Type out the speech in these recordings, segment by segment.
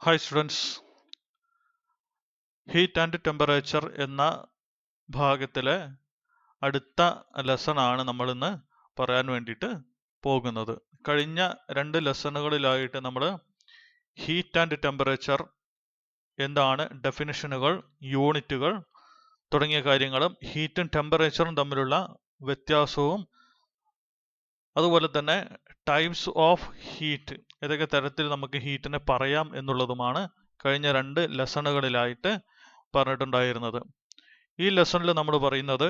Hi students, heat and temperature എന്ന ഭാഗത്തിലെ അടുത്ത lesson ആണ് നമ്മൾ ഇന്ന് പറയാൻ വേണ്ടിയിട്ട് പോകുന്നത്. കഴിഞ്ഞ 2 ലെസണുകളിലായിട്ട് നമ്മൾ ഹീറ്റ് ആൻഡ് ടെമ്പറേച്ചർ എന്താണ്, ഡെഫിനിഷനുകൾ, യൂണിറ്റുകൾ തുടങ്ങിയ കാര്യങ്ങളും ഹീറ്റും ടെമ്പറേച്ചറും തമ്മിലുള്ള വ്യത്യാസവും അതുപോലെ തന്നെ ടൈപ്സ് ഓഫ് ഹീറ്റ്, ഏതൊക്കെ തരത്തിൽ നമുക്ക് ഹീറ്റിനെ പറയാം എന്നുള്ളതുമാണ് കഴിഞ്ഞ 2 ലെസണുകളിലായിട്ട് പറഞ്ഞിട്ടുണ്ടായിരുന്നത്. ഈ ലെസണിൽ നമ്മൾ പറയുന്നത്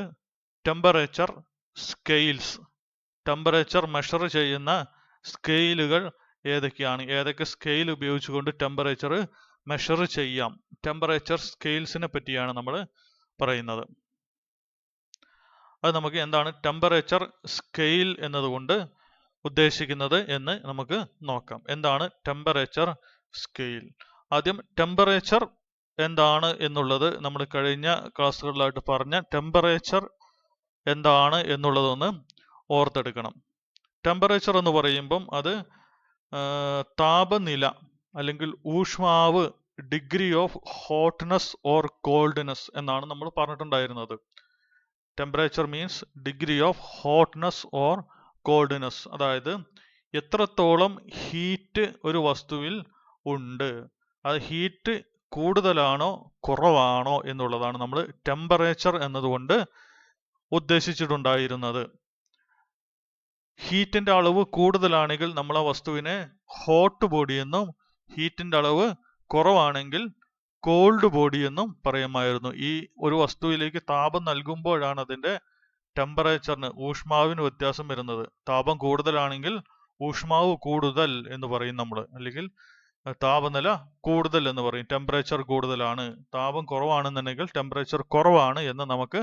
ടെമ്പറേച്ചർ സ്കെയിൽസ്, ടെമ്പറേച്ചർ മെഷർ ചെയ്യുന്ന സ്കെയിലുകൾ ഏതൊക്കെയാണ്, ഏതൊക്കെ സ്കെയിൽ ഉപയോഗിച്ചുകൊണ്ട് ടെമ്പറേച്ചർ മെഷർ ചെയ്യാം, ടെമ്പറേച്ചർ സ്കെയിൽസിനെ പറ്റിയാണ് നമ്മൾ പറയുന്നത്. അത് നമുക്ക് എന്താണ് ടെമ്പറേച്ചർ സ്കെയിൽ എന്നതുകൊണ്ട് ഉദ്ദേശിക്കുന്നത് എന്ന് നമുക്ക് നോക്കാം. എന്താണ് ടെമ്പറേച്ചർ സ്കെയിൽ? ആദ്യം ടെമ്പറേച്ചർ എന്താണ് എന്നുള്ളത് നമ്മൾ കഴിഞ്ഞ ക്ലാസ്സുകളിലായിട്ട് പറഞ്ഞ ടെമ്പറേച്ചർ എന്താണ് എന്നുള്ളതൊന്ന് ഓർത്തെടുക്കണം. ടെമ്പറേച്ചർ എന്ന് പറയുമ്പം അത് താപനില അല്ലെങ്കിൽ ഊഷ്മാവ്, degree of hotness or coldness എന്നാണ് നമ്മൾ പറഞ്ഞിട്ടുണ്ടായിരുന്നത്. Temperature means degree of hotness or coldness, അതായത് എത്രത്തോളം ഹീറ്റ് ഒരു വസ്തുവിൽ ഉണ്ട്, അത് ഹീറ്റ് കൂടുതലാണോ കുറവാണോ എന്നുള്ളതാണ് നമ്മൾ ടെമ്പറേച്ചർ എന്നതുകൊണ്ട് ഉദ്ദേശിച്ചിട്ടുണ്ടായിരുന്നത്. ഹീറ്റിന്റെ അളവ് കൂടുതലാണെങ്കിൽ നമ്മൾ ആ വസ്തുവിനെ ഹോട്ട് ബോഡി എന്നും, ഹീറ്റിന്റെ അളവ് കുറവാണെങ്കിൽ കോൾഡ് ബോഡി എന്നും പറയുമായിരുന്നു. ഈ ഒരു വസ്തുവിലേക്ക് താപം നൽകുമ്പോഴാണ് അതിന്റെ ടെമ്പറേച്ചറിന്, ഊഷ്മാവിന് വ്യത്യാസം വരുന്നത്. താപം കൂടുതലാണെങ്കിൽ ഊഷ്മാവ് കൂടുതൽ എന്ന് പറയും നമ്മൾ, അല്ലെങ്കിൽ താപനില കൂടുതൽ എന്ന് പറയും. ടെമ്പറേച്ചർ കൂടുതലാണ്. താപം കുറവാണെന്നുണ്ടെങ്കിൽ ടെമ്പറേച്ചർ കുറവാണ് എന്ന് നമുക്ക്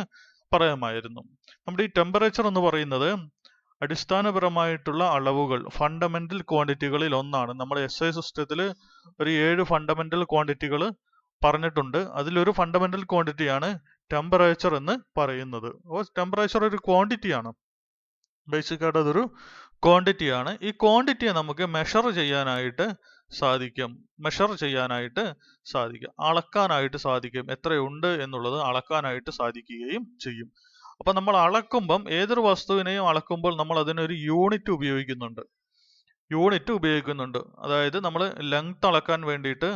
പറയാമായിരുന്നു. നമ്മുടെ ഈ ടെമ്പറേച്ചർ എന്ന് പറയുന്നത് അടിസ്ഥാനപരമായിട്ടുള്ള അളവുകൾ, ഫണ്ടമെന്റൽ ക്വാണ്ടിറ്റികളിൽ ഒന്നാണ്. നമ്മൾ SI സിസ്റ്റത്തിൽ ഒരു 7 ഫണ്ടമെന്റൽ ക്വാണ്ടിറ്റികൾ പറഞ്ഞിട്ടുണ്ട്. അതിലൊരു ഫണ്ടമെന്റൽ ക്വാണ്ടിറ്റിയാണ് ടെമ്പറേച്ചർ എന്ന് പറയുന്നത്. അപ്പോൾ ടെമ്പറേച്ചർ ഒരു ക്വാണ്ടിറ്റിയാണ്, ബേസിക്കായിട്ട് അതൊരു ക്വാണ്ടിറ്റിയാണ്. ഈ ക്വാണ്ടിറ്റിയെ നമുക്ക് മെഷർ ചെയ്യാനായിട്ട് സാധിക്കും, അളക്കാനായിട്ട് സാധിക്കും. എത്രയുണ്ട് എന്നുള്ളത് അളക്കാനായിട്ട് സാധിക്കുകയും ചെയ്യും. അപ്പൊ നമ്മൾ അളക്കുമ്പം, ഏതൊരു വസ്തുവിനെയും അളക്കുമ്പോൾ നമ്മൾ അതിനൊരു യൂണിറ്റ് ഉപയോഗിക്കുന്നുണ്ട്. അതായത് നമ്മൾ ലെങ്ത് അളക്കാൻ വേണ്ടിയിട്ട്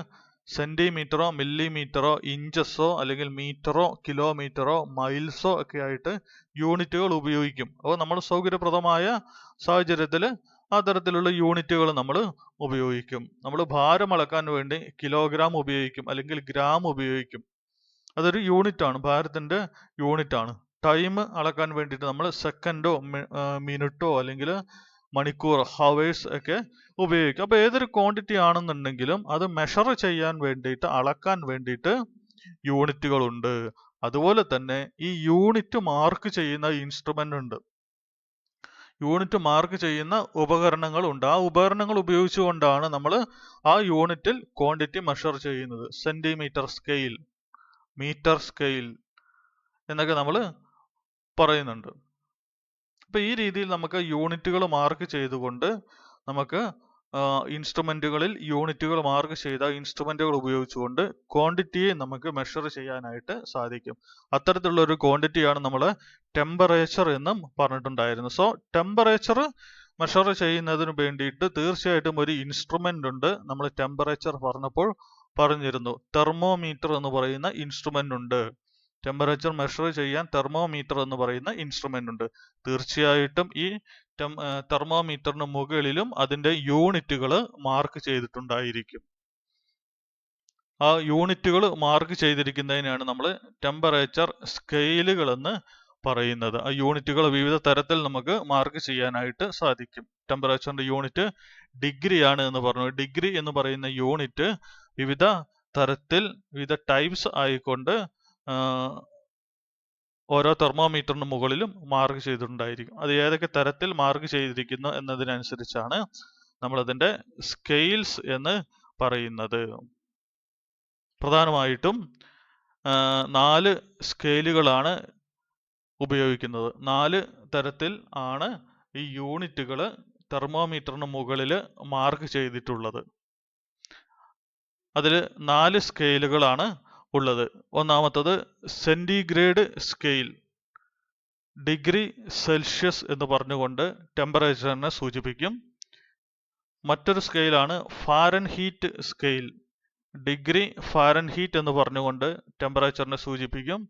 സെന്റിമീറ്ററോ മില്ലിമീറ്ററോ ഇഞ്ചസോ അല്ലെങ്കിൽ മീറ്ററോ കിലോമീറ്ററോ മൈൽസോ ഒക്കെ ആയിട്ട് യൂണിറ്റുകൾ ഉപയോഗിക്കും. അപ്പോൾ നമ്മൾ സൗകര്യപ്രദമായ സാഹചര്യത്തിൽ ആ തരത്തിലുള്ള യൂണിറ്റുകൾ നമ്മൾ ഉപയോഗിക്കും. നമ്മൾ ഭാരം അളക്കാൻ വേണ്ടി കിലോഗ്രാം ഉപയോഗിക്കും അല്ലെങ്കിൽ ഗ്രാം ഉപയോഗിക്കും. അതൊരു യൂണിറ്റാണ്, ഭാരത്തിന്റെ യൂണിറ്റാണ്. ടൈം അളക്കാൻ വേണ്ടിയിട്ട് നമ്മൾ സെക്കൻഡോ മിനിറ്റോ അല്ലെങ്കിൽ മണിക്കൂർ, ഹവേഴ്സ് ഒക്കെ ഉപയോഗിക്കും. അപ്പൊ ഏതൊരു ക്വാണ്ടിറ്റി ആണെന്നുണ്ടെങ്കിലും അത് മെഷർ ചെയ്യാൻ വേണ്ടിയിട്ട്, അളക്കാൻ വേണ്ടിയിട്ട് യൂണിറ്റുകളുണ്ട്. അതുപോലെ തന്നെ ഈ യൂണിറ്റ് മാർക്ക് ചെയ്യുന്ന ഇൻസ്ട്രുമെന്റ് ഉണ്ട്, യൂണിറ്റ് മാർക്ക് ചെയ്യുന്ന ഉപകരണങ്ങൾ ഉണ്ട്. ആ ഉപകരണങ്ങൾ ഉപയോഗിച്ചുകൊണ്ടാണ് നമ്മൾ ആ യൂണിറ്റിൽ ക്വാണ്ടിറ്റി മെഷർ ചെയ്യുന്നത്. സെന്റിമീറ്റർ സ്കെയിൽ, മീറ്റർ സ്കെയിൽ എന്നൊക്കെ നമ്മൾ പറയുന്നുണ്ട്. അപ്പൊ ഈ രീതിയിൽ നമുക്ക് യൂണിറ്റുകൾ മാർക്ക് ചെയ്തുകൊണ്ട് നമുക്ക് ഇൻസ്ട്രുമെന്റുകളിൽ യൂണിറ്റുകൾ മാർക്ക് ചെയ്ത ഇൻസ്ട്രുമെന്റുകൾ ഉപയോഗിച്ചുകൊണ്ട് ക്വാണ്ടിറ്റിയെ നമുക്ക് മെഷർ ചെയ്യാനായിട്ട് സാധിക്കും. അത്തരത്തിലുള്ള ഒരു ക്വാണ്ടിറ്റിയാണ് നമ്മൾ ടെമ്പറേച്ചർ എന്നും പറഞ്ഞിട്ടുണ്ടായിരുന്നു. സോ ടെമ്പറേച്ചർ മെഷർ ചെയ്യുന്നതിന് വേണ്ടിയിട്ട് തീർച്ചയായിട്ടും ഒരു ഇൻസ്ട്രുമെന്റ് ഉണ്ട്. നമ്മൾ ടെമ്പറേച്ചർ പറഞ്ഞപ്പോൾ പറഞ്ഞിരുന്നു, തെർമോമീറ്റർ എന്ന് പറയുന്ന ഇൻസ്ട്രുമെന്റ് ഉണ്ട്. ടെമ്പറേച്ചർ മെഷർ ചെയ്യാൻ തെർമോമീറ്റർ എന്ന് പറയുന്ന ഇൻസ്ട്രുമെന്റ് ഉണ്ട്. തീർച്ചയായിട്ടും ഈ തെർമോമീറ്ററിന് മുകളിലും അതിന്റെ യൂണിറ്റുകൾ മാർക്ക് ചെയ്തിട്ടുണ്ടായിരിക്കും. ആ യൂണിറ്റുകൾ മാർക്ക് ചെയ്തിരിക്കുന്നതിനാണ് നമ്മൾ ടെമ്പറേച്ചർ സ്കെയിലുകൾ എന്ന് പറയുന്നത്. ആ യൂണിറ്റുകൾ വിവിധ തരത്തിൽ നമുക്ക് മാർക്ക് ചെയ്യാനായിട്ട് സാധിക്കും. ടെമ്പറേച്ചറിന്റെ യൂണിറ്റ് ഡിഗ്രി ആണ് എന്ന് പറഞ്ഞു. ഡിഗ്രി എന്ന് പറയുന്ന യൂണിറ്റ് വിവിധ തരത്തിൽ, വിവിധ ടൈപ്സ് ആയിക്കൊണ്ട് ഓരോ തെർമോമീറ്ററിന് മുകളിലും മാർക്ക് ചെയ്തിട്ടുണ്ടായിരിക്കും. അത് ഏതൊക്കെ തരത്തിൽ മാർക്ക് ചെയ്തിരിക്കുന്നു എന്നതിനനുസരിച്ചാണ് നമ്മൾ അതിന്റെ സ്കെയിൽസ് എന്ന് പറയുന്നത്. പ്രധാനമായിട്ടും 4 സ്കെയിലുകളാണ് ഉപയോഗിക്കുന്നത്. 4 തരത്തിൽ ആണ് ഈ യൂണിറ്റുകൾ തെർമോമീറ്ററിന് മുകളിൽ മാർക്ക് ചെയ്തിട്ടുള്ളത്. അതിൽ 4 സ്കെയിലുകളാണ് ഉള്ളത്. ഒന്നാമത്തത് സെന്റിഗ്രേഡ് സ്കെയിൽ, ഡിഗ്രി സെൽഷ്യസ് എന്ന് പറഞ്ഞുകൊണ്ട് ടെമ്പറേച്ചറിനെ സൂചിപ്പിക്കും. മറ്റൊരു സ്കെയിലാണ് ഫാരൻഹീറ്റ് സ്കെയിൽ, ഡിഗ്രി ഫാരൻഹീറ്റ് എന്ന് പറഞ്ഞുകൊണ്ട് ടെമ്പറേച്ചറിനെ സൂചിപ്പിക്കും.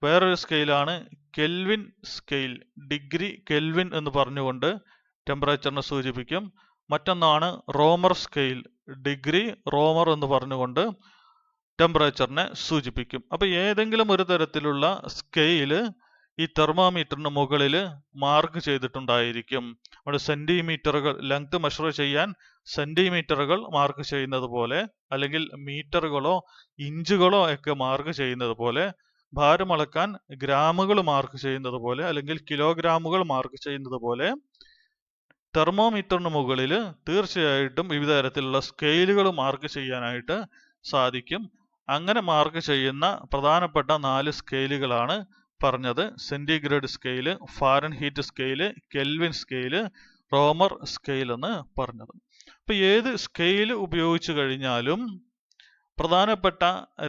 വേറൊരു സ്കെയിലാണ് കെൽവിൻ സ്കെയിൽ, ഡിഗ്രി കെൽവിൻ എന്ന് പറഞ്ഞുകൊണ്ട് ടെമ്പറേച്ചറിനെ സൂചിപ്പിക്കും. മറ്റൊന്നാണ് റോമർ സ്കെയിൽ, ഡിഗ്രി റോമർ എന്ന് പറഞ്ഞുകൊണ്ട് ടെമ്പറേച്ചറിനെ സൂചിപ്പിക്കും. അപ്പോൾ ഏതെങ്കിലും ഒരു തരത്തിലുള്ള സ്കെയില് ഈ തെർമോമീറ്ററിന് മുകളിൽ മാർക്ക് ചെയ്തിട്ടുണ്ടായിരിക്കും. നമ്മുടെ സെന്റിമീറ്ററുകൾ, ലെങ്ത് മെഷർ ചെയ്യാൻ സെന്റിമീറ്ററുകൾ മാർക്ക് ചെയ്യുന്നത് പോലെ, അല്ലെങ്കിൽ മീറ്ററുകളോ ഇഞ്ചുകളോ ഒക്കെ മാർക്ക് ചെയ്യുന്നത് പോലെ, ഭാരം അളക്കാൻ ഗ്രാമുകൾ മാർക്ക് ചെയ്യുന്നത് പോലെ, അല്ലെങ്കിൽ കിലോഗ്രാമുകൾ മാർക്ക് ചെയ്യുന്നത് പോലെ തെർമോമീറ്ററിന് മുകളിൽ തീർച്ചയായിട്ടും വിവിധ തരത്തിലുള്ള സ്കെയിലുകൾ മാർക്ക് ചെയ്യാനായിട്ട് സാധിക്കും. അങ്ങനെ മാർക്ക് ചെയ്യുന്ന പ്രധാനപ്പെട്ട 4 സ്കെയിലുകളാണ് പറഞ്ഞത്. Centigrade scale, Fahrenheit scale, kelvin scale, റോമർ സ്കെയിൽ എന്ന് പറഞ്ഞത്. അപ്പൊ ഏത് സ്കെയിൽ ഉപയോഗിച്ചു കഴിഞ്ഞാലും പ്രധാനപ്പെട്ട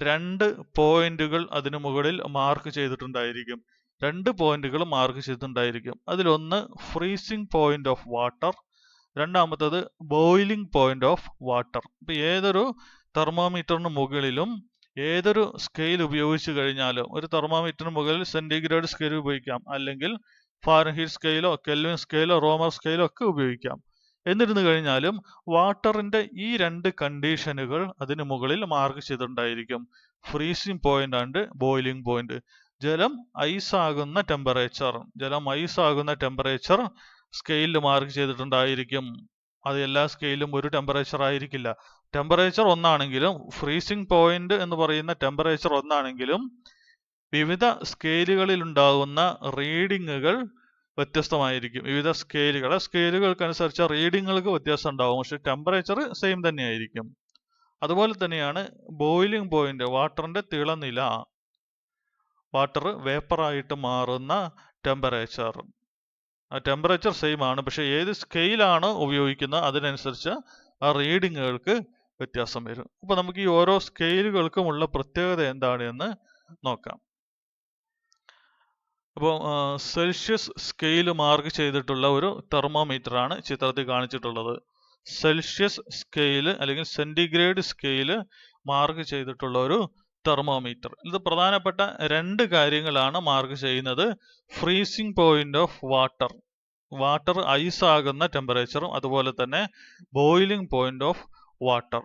2 പോയിന്റുകൾ അതിനു മുകളിൽ മാർക്ക് ചെയ്തിട്ടുണ്ടായിരിക്കും. 2 പോയിന്റുകൾ മാർക്ക് ചെയ്തിട്ടുണ്ടായിരിക്കും. അതിലൊന്ന് ഫ്രീസിംഗ് പോയിന്റ് ഓഫ് വാട്ടർ, രണ്ടാമത്തത് ബോയിലിംഗ് പോയിന്റ് ഓഫ് വാട്ടർ. ഇപ്പൊ ഏതൊരു തെർമോമീറ്ററിന് മുകളിലും ഏതൊരു സ്കെയിൽ ഉപയോഗിച്ചു കഴിഞ്ഞാലും, ഒരു തെർമോമീറ്ററിന് മുകളിൽ സെന്റിഗ്രേഡ് സ്കെയിൽ ഉപയോഗിക്കാം, അല്ലെങ്കിൽ ഫാരൻഹീറ്റ് സ്കെയിലോ കെൽവിൻ സ്കെയിലോ റോമർ സ്കെയിലോ ഒക്കെ ഉപയോഗിക്കാം. എന്നിരുന്നു കഴിഞ്ഞാലും വാട്ടറിന്റെ ഈ 2 കണ്ടീഷനുകൾ അതിന് മുകളിൽ മാർക്ക് ചെയ്തിട്ടുണ്ടായിരിക്കും. Freezing point and boiling point. ജലം ഐസാകുന്ന ടെമ്പറേച്ചർ സ്കെയിലിൽ മാർക്ക് ചെയ്തിട്ടുണ്ടായിരിക്കും. അത് എല്ലാ സ്കെയിലും ഒരു ടെമ്പറേച്ചർ ആയിരിക്കില്ല. ടെമ്പറേച്ചർ ഒന്നാണെങ്കിലും, ഫ്രീസിംഗ് പോയിന്റ് എന്ന് പറയുന്ന ടെമ്പറേച്ചർ ഒന്നാണെങ്കിലും, വിവിധ സ്കെയിലുകളിൽ ഉണ്ടാകുന്ന റീഡിങ്ങുകൾ വ്യത്യസ്തമായിരിക്കും. വിവിധ സ്കെയിലുകൾക്കനുസരിച്ച് റീഡിങ്ങുകൾക്ക് വ്യത്യാസം ഉണ്ടാവും, പക്ഷെ ടെമ്പറേച്ചർ സെയിം തന്നെയായിരിക്കും. അതുപോലെ തന്നെയാണ് ബോയിലിംഗ് പോയിന്റ്, വാട്ടറിന്റെ തിളനില, വാട്ടർ വേപ്പറായിട്ട് മാറുന്ന ടെമ്പറേച്ചർ. ആ ടെമ്പറേച്ചർ സെയിം ആണ്, പക്ഷെ ഏത് സ്കെയിലാണോ ഉപയോഗിക്കുന്നത് അതിനനുസരിച്ച് ആ റീഡിങ്ങുകൾക്ക് വ്യത്യാസം വരും. അപ്പൊ നമുക്ക് ഈ ഓരോ സ്കെയിലുകൾക്കുമുള്ള പ്രത്യേകത എന്താണ് എന്ന് നോക്കാം. അപ്പോൾ സെൽഷ്യസ് സ്കെയിൽ മാർക്ക് ചെയ്തിട്ടുള്ള ഒരു തെർമോമീറ്റർ ആണ് ചിത്രത്തിൽ കാണിച്ചിട്ടുള്ളത്. സെൽഷ്യസ് സ്കെയിൽ അല്ലെങ്കിൽ സെന്റിഗ്രേഡ് സ്കെയിൽ മാർക്ക് ചെയ്തിട്ടുള്ള ഒരു തെർമോമീറ്റർ. ഇത് പ്രധാനപ്പെട്ട 2 കാര്യങ്ങളാണ് മാർക്ക് ചെയ്യുന്നത്. Freezing point of water, water ice ആകുന്ന ടെമ്പറേച്ചറും, അതുപോലെ തന്നെ boiling point of water,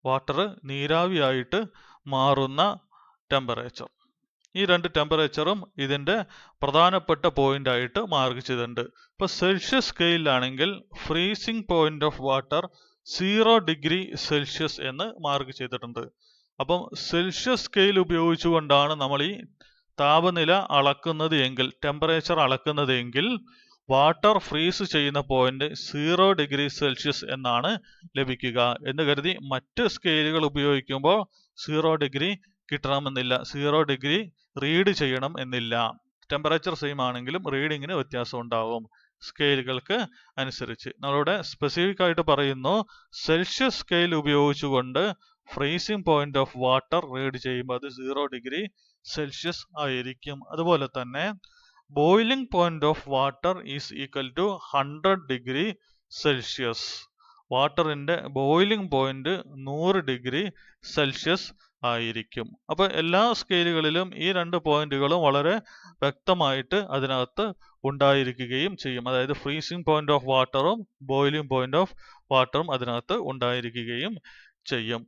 water നീരാവിയായിട്ട് മാറുന്ന ടെമ്പറേച്ചർ. ഈ 2 ടെമ്പറേച്ചറും ഇതിന്റെ പ്രധാനപ്പെട്ട പോയിന്റ് ആയിട്ട് മാർക്ക് ചെയ്തിട്ടുണ്ട്. ഇപ്പൊ സെൽഷ്യസ് സ്കെയിലാണെങ്കിൽ freezing point of water 0 degree Celsius എന്ന് മാർക്ക് ചെയ്തിട്ടുണ്ട്. അപ്പം സെൽഷ്യസ് സ്കെയിൽ ഉപയോഗിച്ചുകൊണ്ടാണ് നമ്മൾ ഈ താപനില അളക്കുന്നത് എങ്കിൽ, ടെമ്പറേച്ചർ അളക്കുന്നത് എങ്കിൽ, വാട്ടർ ഫ്രീസ് ചെയ്യുന്ന പോയിന്റ് 0 ഡിഗ്രി സെൽഷ്യസ് എന്നാണ് ലഭിക്കുക. എന്ന് കരുതി മറ്റ് സ്കെയിലുകൾ ഉപയോഗിക്കുമ്പോൾ 0 ഡിഗ്രി കിട്ടണമെന്നില്ല, 0 ഡിഗ്രി റീഡ് ചെയ്യണം എന്നില്ല. ടെമ്പറേച്ചർ സെയിം ആണെങ്കിലും റീഡിങ്ങിന് വ്യത്യാസം ഉണ്ടാവും സ്കെയിലുകൾക്ക് അനുസരിച്ച്. നമ്മളിവിടെ സ്പെസിഫിക് ആയിട്ട് പറയുന്നു, സെൽഷ്യസ് സ്കെയിൽ ഉപയോഗിച്ചുകൊണ്ട് freezing point of water read ചെയ്യുമ്പോൾ അത് 0 ഡിഗ്രി സെൽഷ്യസ് ആയിരിക്കും. അതുപോലെ തന്നെ boiling point of water is equal to 100 degree Celsius. വാട്ടറിന്റെ ബോയിലിംഗ് പോയിന്റ് 100 ഡിഗ്രി സെൽഷ്യസ് ആയിരിക്കും. അപ്പൊ എല്ലാ സ്കെയിലുകളിലും ഈ 2 പോയിന്റുകളും വളരെ വ്യക്തമായിട്ട് അതിനകത്ത് ഉണ്ടായിരിക്കുകയും ചെയ്യും. അതായത് ഫ്രീസിംഗ് പോയിന്റ് ഓഫ് വാട്ടറും ബോയിലിംഗ് പോയിന്റ് ഓഫ് വാട്ടറും അതിനകത്ത് ഉണ്ടായിരിക്കുകയും ചെയ്യും.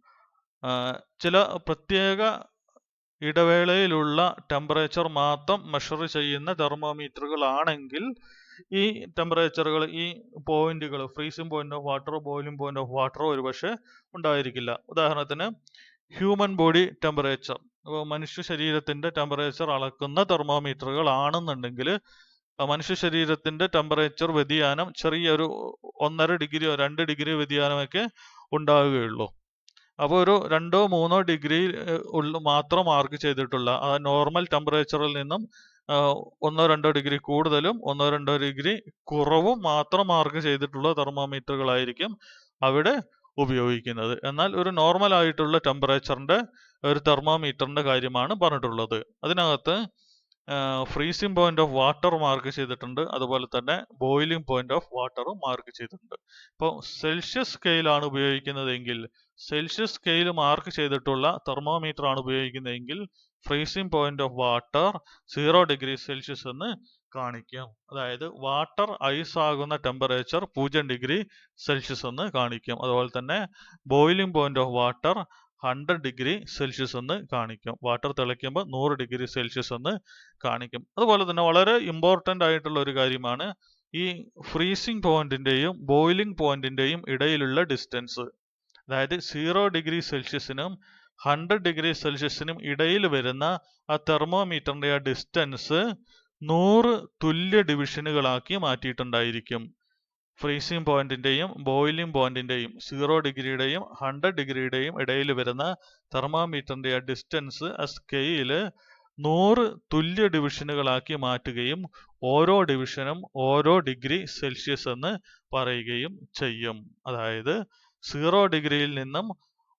ചില പ്രത്യേക ഇടവേളയിലുള്ള ടെമ്പറേച്ചർ മാത്രം മെഷർ ചെയ്യുന്ന തെർമോമീറ്ററുകൾ ആണെങ്കിൽ ഈ ടെമ്പറേച്ചറുകൾ, ഈ പോയിന്റുകൾ, ഫ്രീസിംഗ് പോയിന്റ് ഓഫ് വാട്ടറോ ബോയിലിംഗ് പോയിന്റ് ഓഫ് വാട്ടറോ ഒരുപക്ഷെ ഉണ്ടായിരിക്കില്ല. ഉദാഹരണത്തിന് ഹ്യൂമൻ ബോഡി ടെമ്പറേച്ചർ, മനുഷ്യ ശരീരത്തിന്റെ ടെമ്പറേച്ചർ അളക്കുന്ന തെർമോമീറ്ററുകൾ ആണെന്നുണ്ടെങ്കിൽ മനുഷ്യ ശരീരത്തിന്റെ ടെമ്പറേച്ചർ വ്യതിയാനം ചെറിയൊരു 1.5 ഡിഗ്രിയോ 2 ഡിഗ്രി വ്യതിയാനമൊക്കെ ഉണ്ടാവുകയുള്ളൂ. അപ്പോൾ ഒരു 2-3 ഡിഗ്രി മാത്രം മാർക്ക് ചെയ്തിട്ടുള്ള, നോർമൽ ടെമ്പറേച്ചറിൽ നിന്നും 1-2 ഡിഗ്രി കൂടുതലും 1-2 ഡിഗ്രി കുറവും മാത്രം മാർക്ക് ചെയ്തിട്ടുള്ള തെർമോമീറ്ററുകളായിരിക്കും അവിടെ ഉപയോഗിക്കുന്നത്. എന്നാൽ ഒരു നോർമൽ ആയിട്ടുള്ള ടെമ്പറേച്ചറിന്റെ ഒരു തെർമോമീറ്ററിന്റെ കാര്യമാണ് പറഞ്ഞിട്ടുള്ളത്. അതിനകത്ത് freezing point of water mark ചെയ്തിട്ടുണ്ട്, അതുപോലെ തന്നെ ബോയിലിംഗ് പോയിന്റ് ഓഫ് വാട്ടറും മാർക്ക് ചെയ്തിട്ടുണ്ട്. ഇപ്പോൾ സെൽഷ്യസ് സ്കെയിലാണ് ഉപയോഗിക്കുന്നതെങ്കിൽ, സെൽഷ്യസ് സ്കെയിൽ മാർക്ക് ചെയ്തിട്ടുള്ള തെർമോമീറ്റർ ആണ് ഉപയോഗിക്കുന്നതെങ്കിൽ freezing point of water 0 degree Celsius എന്ന് കാണിക്കും. അതായത് വാട്ടർ ഐസ് ആകുന്ന ടെമ്പറേച്ചർ 0 ഡിഗ്രി സെൽഷ്യസ് എന്ന് കാണിക്കും. അതുപോലെ തന്നെ boiling point of water 100 degree Celsius എന്ന് കാണിക്കും. വാട്ടർ തിളയ്ക്കുമ്പോൾ 100 ഡിഗ്രി സെൽഷ്യസ് എന്ന് കാണിക്കും. അതുപോലെ തന്നെ വളരെ ഇമ്പോർട്ടൻ്റ് ആയിട്ടുള്ള ഒരു കാര്യമാണ് ഈ ഫ്രീസിംഗ് പോയിന്റിന്റെയും ബോയിലിംഗ് പോയിന്റിന്റെയും ഇടയിലുള്ള ഡിസ്റ്റൻസ്. അതായത് 0 ഡിഗ്രി സെൽഷ്യസിനും 100 ഡിഗ്രി സെൽഷ്യസിനും ഇടയിൽ വരുന്ന ആ തെർമോമീറ്ററിന്റെ ആ ഡിസ്റ്റൻസ് 100 തുല്യ ഡിവിഷനുകളാക്കി മാറ്റിയിട്ടുണ്ടായിരിക്കും. ഫ്രീസിംഗ് പോയിന്റിന്റെയും ബോയിലിംഗ് പോയിന്റിന്റെയും 0 ഡിഗ്രിയുടെയും 100 ഡിഗ്രിയുടെയും ഇടയിൽ വരുന്ന തെർമോമീറ്ററിന്റെ ആ ഡിസ്റ്റൻസ്, ആ സ്കെയില് 100 തുല്യ ഡിവിഷനുകളാക്കി മാറ്റുകയും ഓരോ ഡിവിഷനും ഓരോ ഡിഗ്രി സെൽഷ്യസ് എന്ന് പറയുകയും ചെയ്യും. അതായത് 0 ഡിഗ്രിയിൽ നിന്നും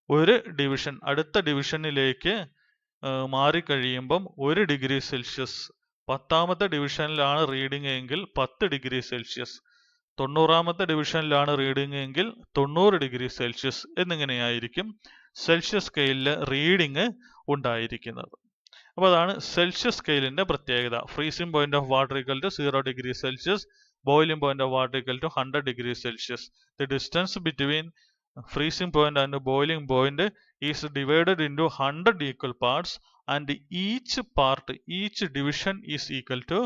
ഒരു ഡിവിഷൻ അടുത്ത ഡിവിഷനിലേക്ക് മാറിക്കഴിയുമ്പം 1 ഡിഗ്രി സെൽഷ്യസ്, 10ാമത്തെ ഡിവിഷനിലാണ് റീഡിംഗ് എങ്കിൽ 10 ഡിഗ്രി സെൽഷ്യസ്, 90ാമത്തെ ഡിവിഷനിലാണ് റീഡിംഗ് എങ്കിൽ 90 ഡിഗ്രി സെൽഷ്യസ് എന്നിങ്ങനെയായിരിക്കും സെൽഷ്യസ് സ്കെയിലിലെ റീഡിംഗ് ഉണ്ടായിരിക്കുന്നത്. അപ്പോൾ അതാണ് സെൽഷ്യസ് സ്കെയിലിന്റെ പ്രത്യേകത. Freezing point of water equal to 0 degree Celsius, boiling point of water equal to 100 degree Celsius. The distance between freezing point and boiling point is divided into 100 equal parts and each division is equal to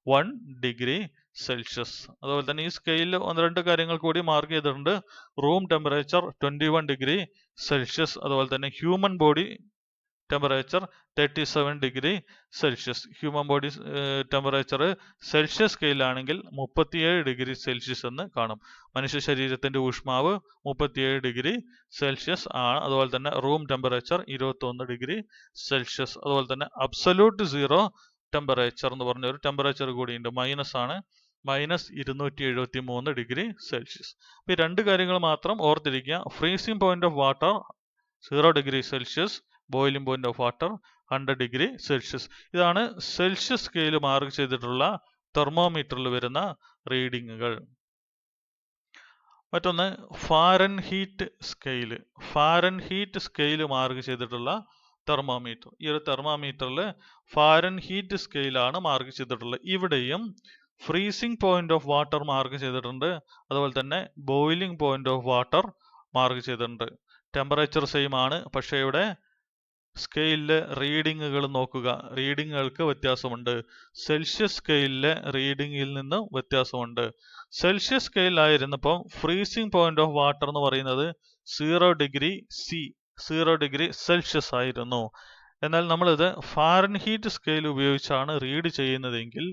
1 degree Celsius. അതുപോലെ തന്നെ ഈ സ്കെയിലിൽ 1-2 കാര്യങ്ങൾ കൂടി mark ചെയ്തിട്ടുണ്ട്. Room temperature 21 degree Celsius, അതുപോലെ തന്നെ human body temperature 37 degree Celsius. Human body temperature Celsius സ്കെയിലാണെങ്കിൽ 37 ഡിഗ്രി സെൽഷ്യസ് എന്ന് കാണും. മനുഷ്യ ശരീരത്തിന്റെ ഊഷ്മാവ് 37 ഡിഗ്രി സെൽഷ്യസ് ആണ്. അതുപോലെ തന്നെ റൂം ടെമ്പറേച്ചർ 21 ഡിഗ്രി സെൽഷ്യസ്. അതുപോലെ തന്നെ അബ്സല്യൂട്ട് സീറോ ടെമ്പറേച്ചർ എന്ന് പറഞ്ഞ ഒരു ടെമ്പറേച്ചർ കൂടിയുണ്ട്, മൈനസ് ആണ്, -273 ഡിഗ്രി സെൽഷ്യസ്. അപ്പോൾ ഈ 2 കാര്യങ്ങൾ മാത്രം ഓർത്തിരിക്കുക. Freezing point of water 0 degree Celsius, boiling point of water 100 degree Celsius. ഇതാണ് സെൽഷ്യസ് സ്കെയിൽ മാർക്ക് ചെയ്തിട്ടുള്ള തെർമോമീറ്ററിൽ വരുന്ന റീഡിങ്ങുകൾ. മറ്റൊന്ന് Fahrenheit scale. Fahrenheit scale mark ചെയ്തിട്ടുള്ള തെർമോമീറ്റർ. ഈ ഒരു തെർമോമീറ്ററിൽ ഫാരൻഹീറ്റ് സ്കെയിലാണ് മാർക്ക് ചെയ്തിട്ടുള്ളത്. ഇവിടെയും freezing point of water mark ചെയ്തിട്ടുണ്ട്, അതുപോലെ തന്നെ boiling point of water mark ചെയ്തിട്ടുണ്ട്. ടെമ്പറേച്ചർ സെയിം ആണ്, പക്ഷേ ഇവിടെ സ്കെയിലിലെ റീഡിങ്ങുകൾ നോക്കുക, റീഡിങ്ങുകൾക്ക് വ്യത്യാസമുണ്ട്. സെൽഷ്യസ് സ്കെയിലിലെ റീഡിങ്ങിൽ നിന്ന് വ്യത്യാസമുണ്ട്. സെൽഷ്യസ് സ്കെയിലായിരുന്നപ്പോൾ ഫ്രീസിംഗ് പോയിന്റ് ഓഫ് വാട്ടർ എന്ന് പറയുന്നത് 0 ഡിഗ്രി സെൽഷ്യസ് ആയിരുന്നു. എന്നാൽ നമ്മളിത് ഫാരൻഹീറ്റ് സ്കെയിൽ ഉപയോഗിച്ചാണ് റീഡ് ചെയ്യുന്നതെങ്കിൽ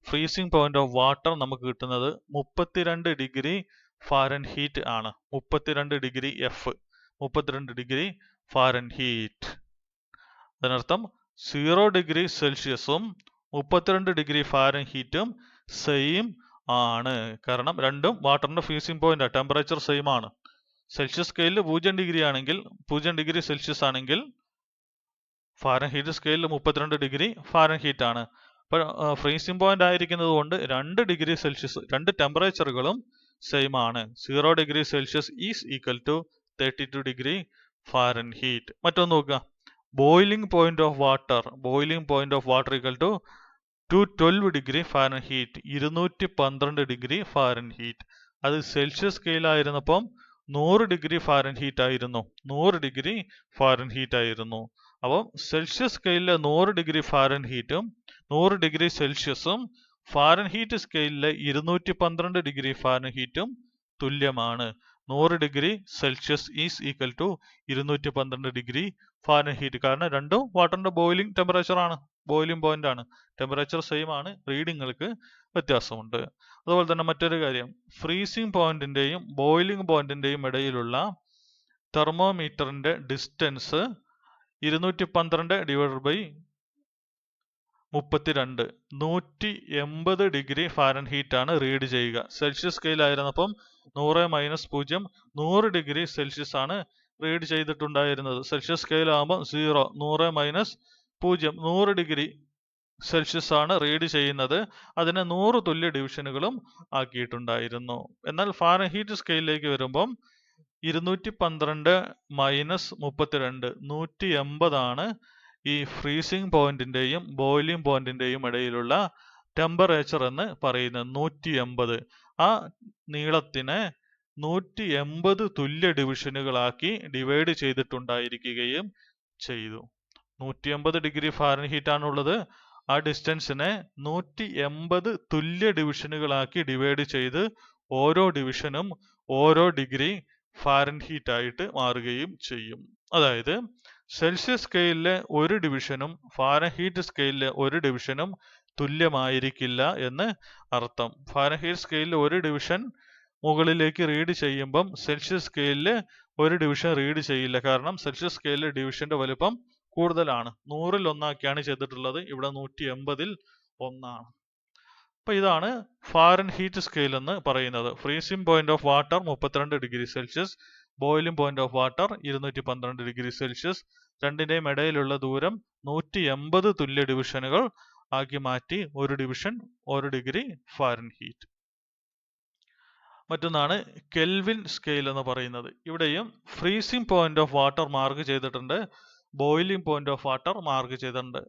ഫ്രീസിംഗ് പോയിന്റ് ഓഫ് വാട്ടർ നമുക്ക് കിട്ടുന്നത് 32 ഡിഗ്രി ഫാരൻഹീറ്റ് ആണ്. 32 ഡിഗ്രി എഫ്, 32 ഡിഗ്രി ഫാരൻഹീറ്റ്. അതിനർത്ഥം 0 ഡിഗ്രി സെൽഷ്യസും 32 ഡിഗ്രി ഫാരൻഹീറ്റും സെയിം ആണ്. കാരണം രണ്ടും വാട്ടറിന്റെ ഫ്രീസിംഗ് പോയിന്റ് ടെമ്പറേച്ചർ സെയിം ആണ്. സെൽഷ്യസ് സ്കെയിലിൽ 0 ഡിഗ്രി ആണെങ്കിൽ 0 ഡിഗ്രി സെൽഷ്യസ് ആണെങ്കിൽ ഫാരൻഹീറ്റ് സ്കെയിലിൽ 32 ഡിഗ്രി ഫാരൻഹീറ്റ് ആണ്. അപ്പോൾ ഫ്രീസിംഗ് പോയിന്റ് ആയിരിക്കുന്നത് കൊണ്ട് 2 ഡിഗ്രി സെൽഷ്യസ്, 2 ടെമ്പറേച്ചറുകളും സെയിം ആണ്. 0 degree Celsius is equal to 32 degree Fahrenheit. മറ്റൊന്ന് നോക്കുക, boiling point of water. Boiling point of water equal to 212 degree Fahrenheit, 212 degree Fahrenheit. അത് സെൽഷ്യസ് സ്കെയിലായിരുന്നപ്പം 100 ഡിഗ്രി ഫാരൻഹീറ്റ് ആയിരുന്നു. 100 ഡിഗ്രി ഫാരൻഹീറ്റ് ആയിരുന്നു. അപ്പം സെൽഷ്യസ് സ്കെയിലിലെ 100 ഡിഗ്രി ഫാരൻഹീറ്റും 100 ഡിഗ്രി സെൽഷ്യസും ഫാരൻഹീറ്റ് സ്കെയിലിലെ 212 ഡിഗ്രി ഫാരൻഹീറ്റും തുല്യമാണ്. 100 degree Celsius is equal to 212 degree Fahrenheit. കാരണം രണ്ടും വാട്ടറിന്റെ ബോയിലിംഗ് ടെമ്പറേച്ചർ ആണ്, ബോയിലിംഗ് പോയിന്റ് ആണ്. ടെമ്പറേച്ചർ സെയിം ആണ്, റീഡിങ്ങൾക്ക് വ്യത്യാസമുണ്ട്. അതുപോലെ തന്നെ മറ്റൊരു കാര്യം, ഫ്രീസിംഗ് പോയിന്റിന്റെയും ബോയിലിംഗ് പോയിന്റിന്റെയും ഇടയിലുള്ള തെർമോമീറ്ററിന്റെ distance 212 divided by 32 180 degree Fahrenheit ആണ് റീഡ് ചെയ്യുക. സെൽഷ്യസ് സ്കെയിലായിരുന്നപ്പം 100 - 0 100 ഡിഗ്രി സെൽഷ്യസ് ആണ് റീഡ് ചെയ്തിട്ടുണ്ടായിരുന്നത്. സെൽഷ്യസ് സ്കെയിൽ ആകുമ്പോൾ 0 100 - 0 100 ഡിഗ്രി സെൽഷ്യസ് ആണ് റീഡ് ചെയ്യുന്നത്. അതിനെ 100 തുല്യ ഡിവിഷനുകളും ആക്കിയിട്ടുണ്ടായിരുന്നു. എന്നാൽ ഫാരൻഹീറ്റ് സ്കെയിലിലേക്ക് വരുമ്പം 212 - 32 180 ആണ് ഈ ഫ്രീസിംഗ് പോയിന്റിന്റെയും ബോയിലിംഗ് പോയിന്റിന്റെയും ഇടയിലുള്ള ടെമ്പറേച്ചർ എന്ന് പറയുന്നത്. 180 ആ നീളത്തിനെ 180 തുല്യ ഡിവിഷനുകളാക്കി ഡിവൈഡ് ചെയ്തിട്ടുണ്ടായിരിക്കുകയും ചെയ്തു. 180 ഡിഗ്രി ഫാരൻഹീറ്റ് ആണുള്ളത്. ആ ഡിസ്റ്റൻസിനെ 180 തുല്യ ഡിവിഷനുകളാക്കി ഡിവൈഡ് ചെയ്ത് ഓരോ ഡിവിഷനും ഓരോ ഡിഗ്രി ഫാരൻഹീറ്റ് ആയിട്ട് മാറുകയും ചെയ്യും. അതായത് സെൽഷ്യസ് സ്കെയിലിലെ ഒരു ഡിവിഷനും ഫാരൻഹീറ്റ് സ്കെയിലിലെ ഒരു ഡിവിഷനും തുല്യമായിരിക്കില്ല എന്ന് അർത്ഥം. ഫാരൻഹീറ്റ് സ്കെയിലിൽ ഒരു ഡിവിഷൻ മുകളിലേക്ക് റീഡ് ചെയ്യുമ്പം സെൽഷ്യസ് സ്കെയിലിൽ ഒരു ഡിവിഷൻ റീഡ് ചെയ്യില്ല. കാരണം സെൽഷ്യസ് സ്കെയിലിലെ ഡിവിഷന്റെ വലുപ്പം കൂടുതലാണ്. 100-ൽ 1 ചെയ്തിട്ടുള്ളത്. ഇവിടെ 180-ൽ 1. അപ്പൊ ഇതാണ് ഫാരൻഹീറ്റ് സ്കെയിൽ എന്ന് പറയുന്നത്. Freezing point of water 32 degree Celsius, boiling point of water 212 degree Celsius. രണ്ടിന്റെയും ഇടയിലുള്ള ദൂരം 180 തുല്യ ഡിവിഷനുകൾ ആക്കി മാറ്റി ഒരു ഡിവിഷൻ 1 ഡിഗ്രി ഫാരൻഹീറ്റ്. മറ്റൊന്നാണ് കെൽവിൻ സ്കെയിൽ എന്ന് പറയുന്നത്. ഇവിടെയും freezing point of water mark ചെയ്തിട്ടുണ്ട്, boiling point of water mark ചെയ്തിട്ടുണ്ട്.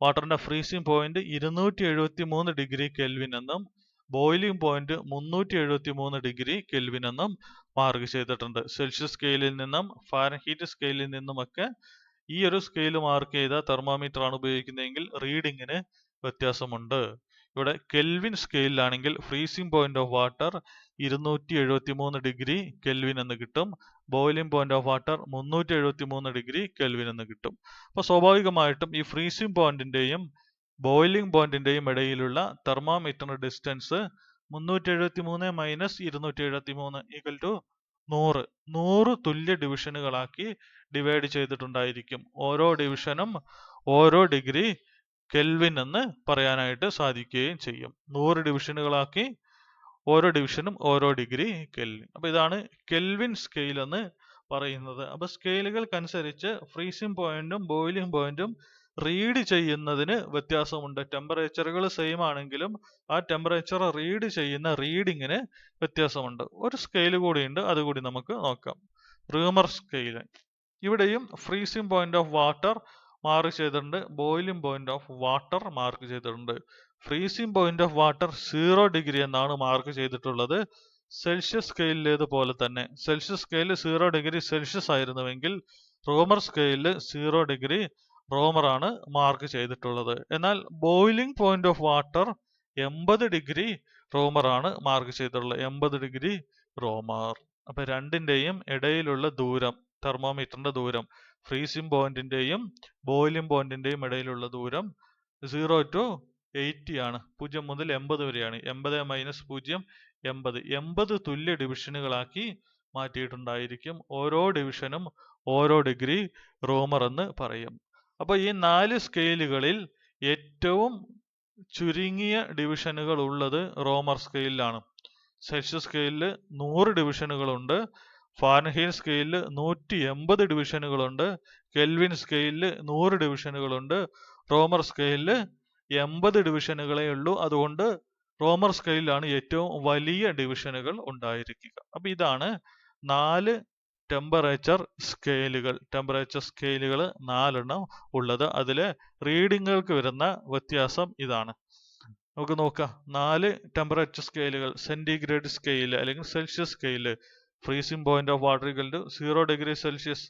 വാട്ടറിന്റെ ഫ്രീസിംഗ് പോയിന്റ് 273 ഡിഗ്രി കെൽവിൻ എന്നും ബോയിലിംഗ് പോയിന്റ് 373 ഡിഗ്രി കെൽവിൻ എന്നും മാർക്ക് ചെയ്തിട്ടുണ്ട്. സെൽഷ്യസ് സ്കെയിലിൽ നിന്നും ഫാരൻഹീറ്റ് സ്കെയിലിൽ നിന്നുമൊക്കെ ഈ ഒരു സ്കെയിൽ മാർക്ക് ചെയ്ത തെർമോമീറ്റർ ആണ് ഉപയോഗിക്കുന്നതെങ്കിൽ റീഡിങ്ങിന് വ്യത്യാസമുണ്ട്. ഇവിടെ കെൽവിൻ സ്കെയിലാണെങ്കിൽ freezing point of water 273 degree Kelvin എന്ന് കിട്ടും. Boiling point of water 373 degree Kelvin എന്ന് കിട്ടും. അപ്പോൾ സ്വാഭാവികമായിട്ടും ഈ ഫ്രീസിംഗ് പോയിന്റിന്റെയും ബോയിലിംഗ് പോയിന്റിന്റെയും ഇടയിലുള്ള തെർമോമീറ്ററിന്റെ ഡിസ്റ്റൻസ് 373 - 273 = 100. 100 തുല്യ ഡിവിഷനുകളാക്കി ഡിവൈഡ് ചെയ്തിട്ടുണ്ടായിരിക്കും. ഓരോ ഡിവിഷനും ഓരോ ഡിഗ്രി കെൽവിൻ എന്ന് പറയാനായിട്ട് സാധിക്കുകയും ചെയ്യും. 100 ഡിവിഷനുകളാക്കി ഓരോ ഡിവിഷനും ഓരോ ഡിഗ്രി കെൽവിൻ. അപ്പൊ ഇതാണ് കെൽവിൻ സ്കെയിൽ എന്ന് പറയുന്നത്. അപ്പൊ സ്കെയിലുകൾക്കനുസരിച്ച് ഫ്രീസിംഗ് പോയിന്റും ബോയിലിംഗ് പോയിന്റും റീഡ് ചെയ്യുന്നതിന് വ്യത്യാസമുണ്ട്. ടെമ്പറേച്ചറുകൾ സെയിം ആണെങ്കിലും ആ ടെമ്പറേച്ചർ റീഡ് ചെയ്യുന്ന റീഡിങ്ങിന് വ്യത്യാസമുണ്ട്. ഒരു സ്കെയിൽ കൂടിയുണ്ട്, അതുകൂടി നമുക്ക് നോക്കാം. Reaumur scale. ഇവിടെയും freezing point of water mark ചെയ്തിട്ടുണ്ട്, boiling point of water mark ചെയ്തിട്ടുണ്ട്. Freezing point of water 0 degree എന്നാണ് മാർക്ക് ചെയ്തിട്ടുള്ളത്. സെൽഷ്യസ് സ്കെയിലേതുപോലെ തന്നെ. സെൽഷ്യസ് സ്കെയിൽ 0 ഡിഗ്രി സെൽഷ്യസ് ആയിരുന്നുവെങ്കിൽ റോമർ സ്കെയിലിൽ 0 ഡിഗ്രി റോമർ ആണ് മാർക്ക് ചെയ്തിട്ടുള്ളത്. എന്നാൽ boiling point of water 80 degree Reaumur ആണ് മാർക്ക് ചെയ്തിട്ടുള്ളത്. 80 ഡിഗ്രി റോമർ. അപ്പൊ രണ്ടിന്റെയും ഇടയിലുള്ള ദൂരം, തെർമോമീറ്ററിന്റെ ദൂരം, ഫ്രീസിംഗ് പോയിന്റിന്റെയും ബോയിലിംഗ് പോയിന്റിന്റെയും ഇടയിലുള്ള ദൂരം 0 to 80 ആണ്. 0 മുതൽ 80 വരെയാണ്. 80 - 0 80. 80 തുല്യ ഡിവിഷനുകളാക്കി മാറ്റിയിട്ടുണ്ടായിരിക്കും. ഓരോ ഡിവിഷനും ഓരോ ഡിഗ്രി റോമർ എന്ന് പറയും. അപ്പൊ ഈ 4 സ്കെയിലുകളിൽ ഏറ്റവും ചുരുങ്ങിയ ഡിവിഷനുകൾ ഉള്ളത് റോമർ സ്കെയിലാണ്. സെൽഷ്യസ് സ്കെയിലിൽ 100 ഡിവിഷനുകളുണ്ട്. ഫാരൻഹീറ്റ് സ്കെയിലിൽ 180 ഡിവിഷനുകളുണ്ട്. കെൽവിൻ സ്കെയിലിൽ 100 ഡിവിഷനുകളുണ്ട്. റോമർ സ്കെയിലിൽ 80 ഡിവിഷനുകളേ ഉള്ളൂ. അതുകൊണ്ട് റോമർ സ്കെയിലാണ് ഏറ്റവും വലിയ ഡിവിഷനുകൾ ഉണ്ടായിരിക്കുക. അപ്പൊ ഇതാണ് 4 ടെമ്പറേച്ചർ സ്കെയിലുകൾ. ടെമ്പറേച്ചർ സ്കെയിലുകൾ 4 ഉള്ളത്. അതിലെ റീഡിങ്ങുകൾക്ക് വരുന്ന വ്യത്യാസം ഇതാണ്. നമുക്ക് നോക്കാം. 4 ടെമ്പറേച്ചർ സ്കെയിലുകൾ. സെന്റിഗ്രേഡ് സ്കെയിൽ അല്ലെങ്കിൽ Celsius scale. Freezing point of water = 0 degree Celsius.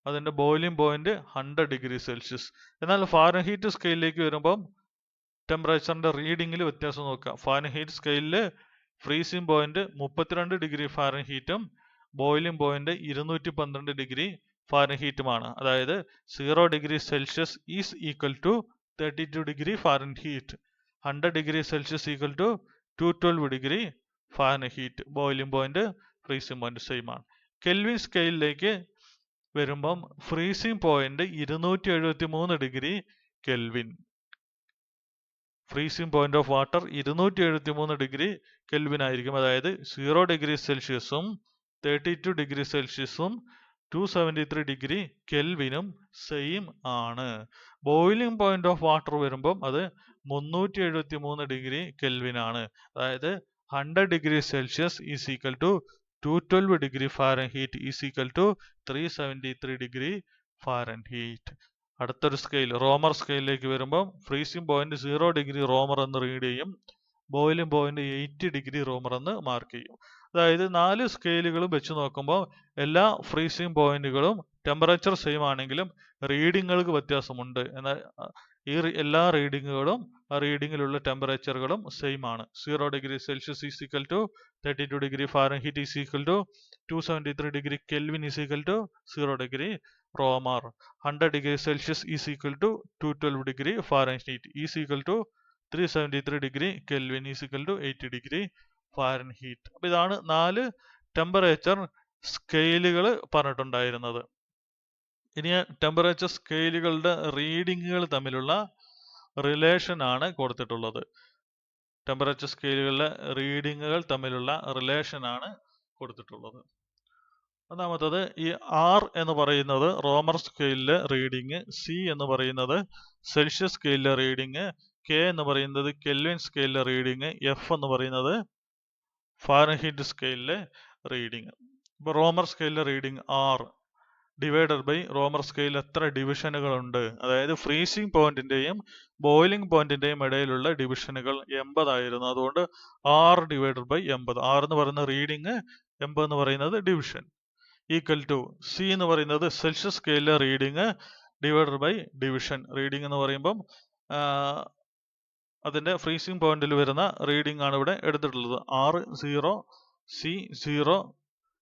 അതിന്റെ ബോയിലിംഗ് പോയിന്റ് 100 ഡിഗ്രി സെൽഷ്യസ്. എന്നാൽ ഫാരൻഹീറ്റ് സ്കെയിലിലേക്ക് വരുമ്പം ടെമ്പറേച്ചറിന്റെ റീഡിങ്ങിൽ വ്യത്യാസം നോക്കാം. ഫാരൻഹീറ്റ് സ്കെയിലിൽ ഫ്രീസിംഗ് പോയിന്റ് 32 ഡിഗ്രി ഫാരൻഹീറ്റും ബോയിലിംഗ് പോയിന്റ് 212 ഡിഗ്രി ഫാരൻഹീറ്റുമാണ്. അതായത് 0 degree Celsius is equal to 32 degree Fahrenheit. 100 degree Celsius equal to 212 degree Fahrenheit. Boiling point freezing point same ആണ്. കെൽവിൻ സ്കെയിലിലേക്ക് വരുമ്പം freezing point 273 degree Kelvin. Freezing point of water 273 degree Kelvin ആയിരിക്കും. അതായത് 0 degree സെൽഷ്യസും 32 degree സെൽഷ്യസും 273 degree കെൽവിനും same ആണ്. Boiling point of water വരുമ്പം അത് 373 ഡിഗ്രി കെൽവിൻ ആണ്. അതായത് 100 degree Celsius is equal to 212 degree Fahrenheit is equal to 373 degree Fahrenheit. അടുത്തൊരു സ്കെയിൽ റോമർ സ്കെയിലിലേക്ക് വരുമ്പോൾ ഫ്രീസിംഗ് പോയിന്റ് 0 ഡിഗ്രി റോമർ എന്ന് റീഡ് ചെയ്യും, ബോയിലിംഗ് പോയിന്റ് 80 ഡിഗ്രി റോമർ എന്ന് മാർക്ക് ചെയ്യും. അതായത് 4 സ്കെയിലുകളും വെച്ച് നോക്കുമ്പോൾ എല്ലാ ഫ്രീസിംഗ് പോയിന്റുകളും ടെമ്പറേച്ചർ സെയിം ആണെങ്കിലും റീഡിങ്ങുകൾക്ക് വ്യത്യാസമുണ്ട്. എന്നാൽ ഈ എല്ലാ റീഡിങ്ങുകളും ആ റീഡിങ്ങിലുള്ള ടെമ്പറേച്ചറുകളും സെയിം ആണ്. 0 degree Celsius is equal to 32 degree Fahrenheit is equal to 273 degree Kelvin is equal to 0 degree Romer. 100 degree Celsius is equal to 212 degree Fahrenheit is equal to 373 degree Kelvin is equal to 80 degree Fahrenheit. അപ്പൊ ഇതാണ് 4 temperature സ്കെയിലുകൾ പറഞ്ഞിട്ടുണ്ടായിരുന്നത്. ഇനി temperature സ്കെയിലുകളുടെ റീഡിങ്ങുകൾ തമ്മിലുള്ള relation ആണ് കൊടുത്തിട്ടുള്ളത്. Temperature സ്കെയിലുകളിലെ റീഡിങ്ങുകൾ തമ്മിലുള്ള relation ആണ് കൊടുത്തിട്ടുള്ളത്. ഒന്നാമത്തത് ഈ R എന്ന് പറയുന്നത് റോമർ സ്കെയിലിലെ റീഡിങ്, C എന്ന് പറയുന്നത് സെൽഷ്യസ് സ്കെയിലിലെ റീഡിങ്, K എന്ന് പറയുന്നത് കെൽവിൻ സ്കെയിലിലെ റീഡിങ്, F എന്ന് പറയുന്നത് ഫാരൻഹീറ്റ് സ്കെയിലിലെ റീഡിങ്. ഇപ്പൊ റോമർ സ്കെയിലിലെ റീഡിങ് R ഡിവൈഡഡ് ബൈ റോമർ സ്കെയിൽ എത്ര ഡിവിഷനുകളുണ്ട്, അതായത് ഫ്രീസിംഗ് പോയിന്റിന്റെയും ബോയിലിംഗ് പോയിന്റിന്റെയും ഇടയിലുള്ള ഡിവിഷനുകൾ 80 ആയിരുന്നു. അതുകൊണ്ട് 6 ഡിവൈഡഡ് ബൈ 80. 6 എന്ന് പറയുന്ന റീഡിങ്, 80 എന്ന് പറയുന്നത് ഡിവിഷൻ, ഈക്വൽ ടു C എന്ന് പറയുന്നത് സെൽഷ്യസ് സ്കെയിലിലെ reading divided by division. Reading എന്ന് പറയുമ്പം അതിന്റെ ഫ്രീസിംഗ് പോയിന്റിൽ വരുന്ന റീഡിംഗ് ആണ് ഇവിടെ എടുത്തിട്ടുള്ളത്. 6 0 C 0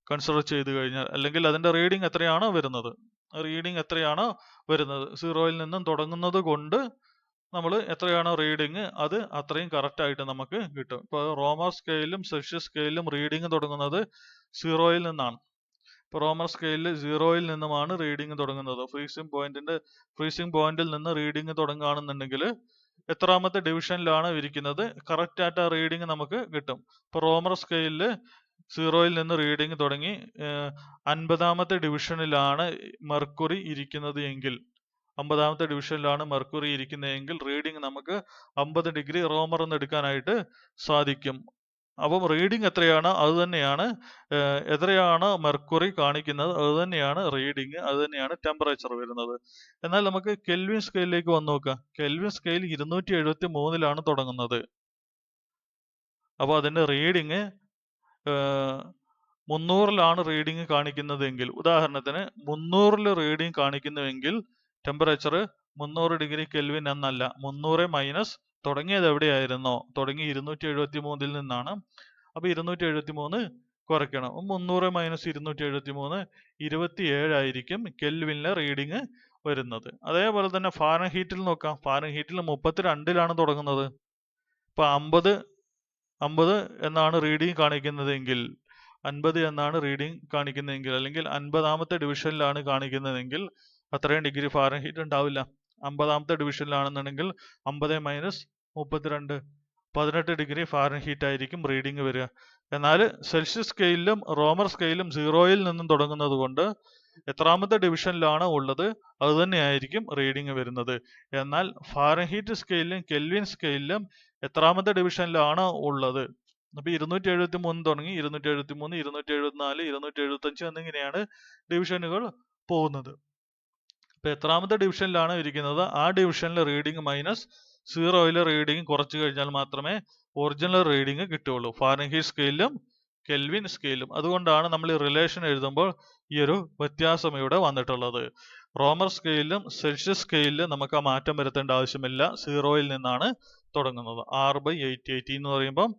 കൺസിഡർ ചെയ്ത് കഴിഞ്ഞാൽ, അല്ലെങ്കിൽ അതിന്റെ റീഡിംഗ് എത്രയാണോ വരുന്നത്, റീഡിംഗ് എത്രയാണോ വരുന്നത് 0-യിൽ നിന്നും തുടങ്ങുന്നത് കൊണ്ട് നമ്മൾ എത്രയാണോ റീഡിങ് അത് അത്രയും കറക്റ്റ് ആയിട്ട് നമുക്ക് കിട്ടും. ഇപ്പൊ റോമർ സ്കെയിലും സെൽഷ്യസ് സ്കെയിലും റീഡിംഗ് തുടങ്ങുന്നത് 0-യിൽ നിന്നാണ്. ഇപ്പൊ റോമർ സ്കെയിലിൽ 0-യിൽ നിന്നുമാണ് റീഡിംഗ് തുടങ്ങുന്നത്. ഫ്രീസിംഗ് പോയിന്റിൽ നിന്ന് റീഡിംഗ് തുടങ്ങുകയാണെന്നുണ്ടെങ്കിൽ എത്രാമത്തെ ഡിവിഷനിലാണ് ഇരിക്കുന്നത് കറക്റ്റ് ആയിട്ട് ആ റീഡിംഗ് നമുക്ക് കിട്ടും. ഇപ്പൊ റോമർ സ്കെയിലിൽ 0-യിൽ നിന്ന് റീഡിംഗ് തുടങ്ങി 50-ാമത്തെ ഡിവിഷനിലാണ് മെർക്കുറി ഇരിക്കുന്നത് എങ്കിൽ, 50-ാമത്തെ ഡിവിഷനിലാണ് മെർക്കുറി ഇരിക്കുന്നതെങ്കിൽ റീഡിംഗ് നമുക്ക് 50 ഡിഗ്രി റോമർ എന്ന് എടുക്കാനായിട്ട് സാധിക്കും. അപ്പം റീഡിംഗ് എത്രയാണ് അത് തന്നെയാണ്, എത്രയാണ് മെർക്കുറി കാണിക്കുന്നത് അത് തന്നെയാണ് റീഡിംഗ്, അത് തന്നെയാണ് ടെമ്പറേച്ചർ വരുന്നത്. എന്നാൽ നമുക്ക് കെൽവിൻ സ്കെയിലിലേക്ക് വന്നു നോക്കാം. കെൽവിൻ സ്കെയിൽ 273-ലാണ് തുടങ്ങുന്നത്. അപ്പോൾ അതിന്റെ റീഡിംഗ് 300-ലാണ് റീഡിംഗ് കാണിക്കുന്നതെങ്കിൽ, ഉദാഹരണത്തിന് 300-ൽ റീഡിംഗ് കാണിക്കുന്നുവെങ്കിൽ ടെമ്പറേച്ചർ 300 ഡിഗ്രി കെൽവിൻ എന്നല്ല, 300 മൈനസ് തുടങ്ങിയത് എവിടെയായിരുന്നോ, തുടങ്ങി 273-ൽ നിന്നാണ്. അപ്പൊ 273 കുറയ്ക്കണം. 300 മൈനസ് 273 27 ആയിരിക്കും കെൽവിനിലെ റീഡിംഗ് വരുന്നത്. അതേപോലെ തന്നെ ഫാരൻഹീറ്റിൽ നോക്കാം. ഫാരൻഹീറ്റിൽ 32-ലാണ് തുടങ്ങുന്നത്. ഇപ്പൊ 50 എന്നാണ് റീഡിംഗ് കാണിക്കുന്നതെങ്കിൽ, 50 എന്നാണ് റീഡിംഗ് കാണിക്കുന്നതെങ്കിൽ, അല്ലെങ്കിൽ 50-ാമത്തെ ഡിവിഷനിലാണ് കാണിക്കുന്നതെങ്കിൽ അത്രയും ഡിഗ്രി ഫാരൻഹീറ്റ് ഉണ്ടാവില്ല. 50-ാമത്തെ ഡിവിഷനിലാണെന്നുണ്ടെങ്കിൽ 50 മൈനസ് 32 18 ഡിഗ്രി ഫാരൻഹീറ്റ് ആയിരിക്കും റീഡിംഗ് വരിക. എന്നാൽ സെൽഷ്യസ് സ്കെയിലും റോമർ സ്കെയിലും 0-യിൽ നിന്നും തുടങ്ങുന്നത് കൊണ്ട് എത്രാമത്തെ ഡിവിഷനിലാണ് ഉള്ളത് അത് തന്നെയായിരിക്കും റീഡിംഗ് വരുന്നത്. എന്നാൽ ഫാരൻഹീറ്റ് സ്കെയിലും കെൽവിൻ സ്കെയിലും എത്രാമത്തെ ഡിവിഷനിലാണ് ഉള്ളത്, അപ്പൊ 273 തുടങ്ങി 273 274 275 എന്നിങ്ങനെയാണ് ഡിവിഷനുകൾ പോകുന്നത്. ഇപ്പൊ എത്രാമത്തെ ഡിവിഷനിലാണ് ഇരിക്കുന്നത് ആ ഡിവിഷനിലെ റീഡിംഗ് മൈനസ് 0-യിലെ റീഡിംഗ് കുറച്ചു കഴിഞ്ഞാൽ മാത്രമേ ഒറിജിനൽ റീഡിംഗ് കിട്ടുകയുള്ളൂ, ഫാരൻഹീറ്റ് സ്കെയിലും കെൽവിൻ സ്കെയിലും. അതുകൊണ്ടാണ് നമ്മൾ ഈ റിലേഷൻ എഴുതുമ്പോൾ ഈ ഒരു വ്യത്യാസം ഇവിടെ വന്നിട്ടുള്ളത്. റോമർ സ്കെയിലും സെൽഷ്യസ് സ്കെയിലിലും നമുക്ക് ആ മാറ്റം വരുത്തേണ്ട ആവശ്യമില്ല, 0-യിൽ നിന്നാണ് തുടങ്ങുന്നത്. 6/880 എന്ന് പറയുമ്പം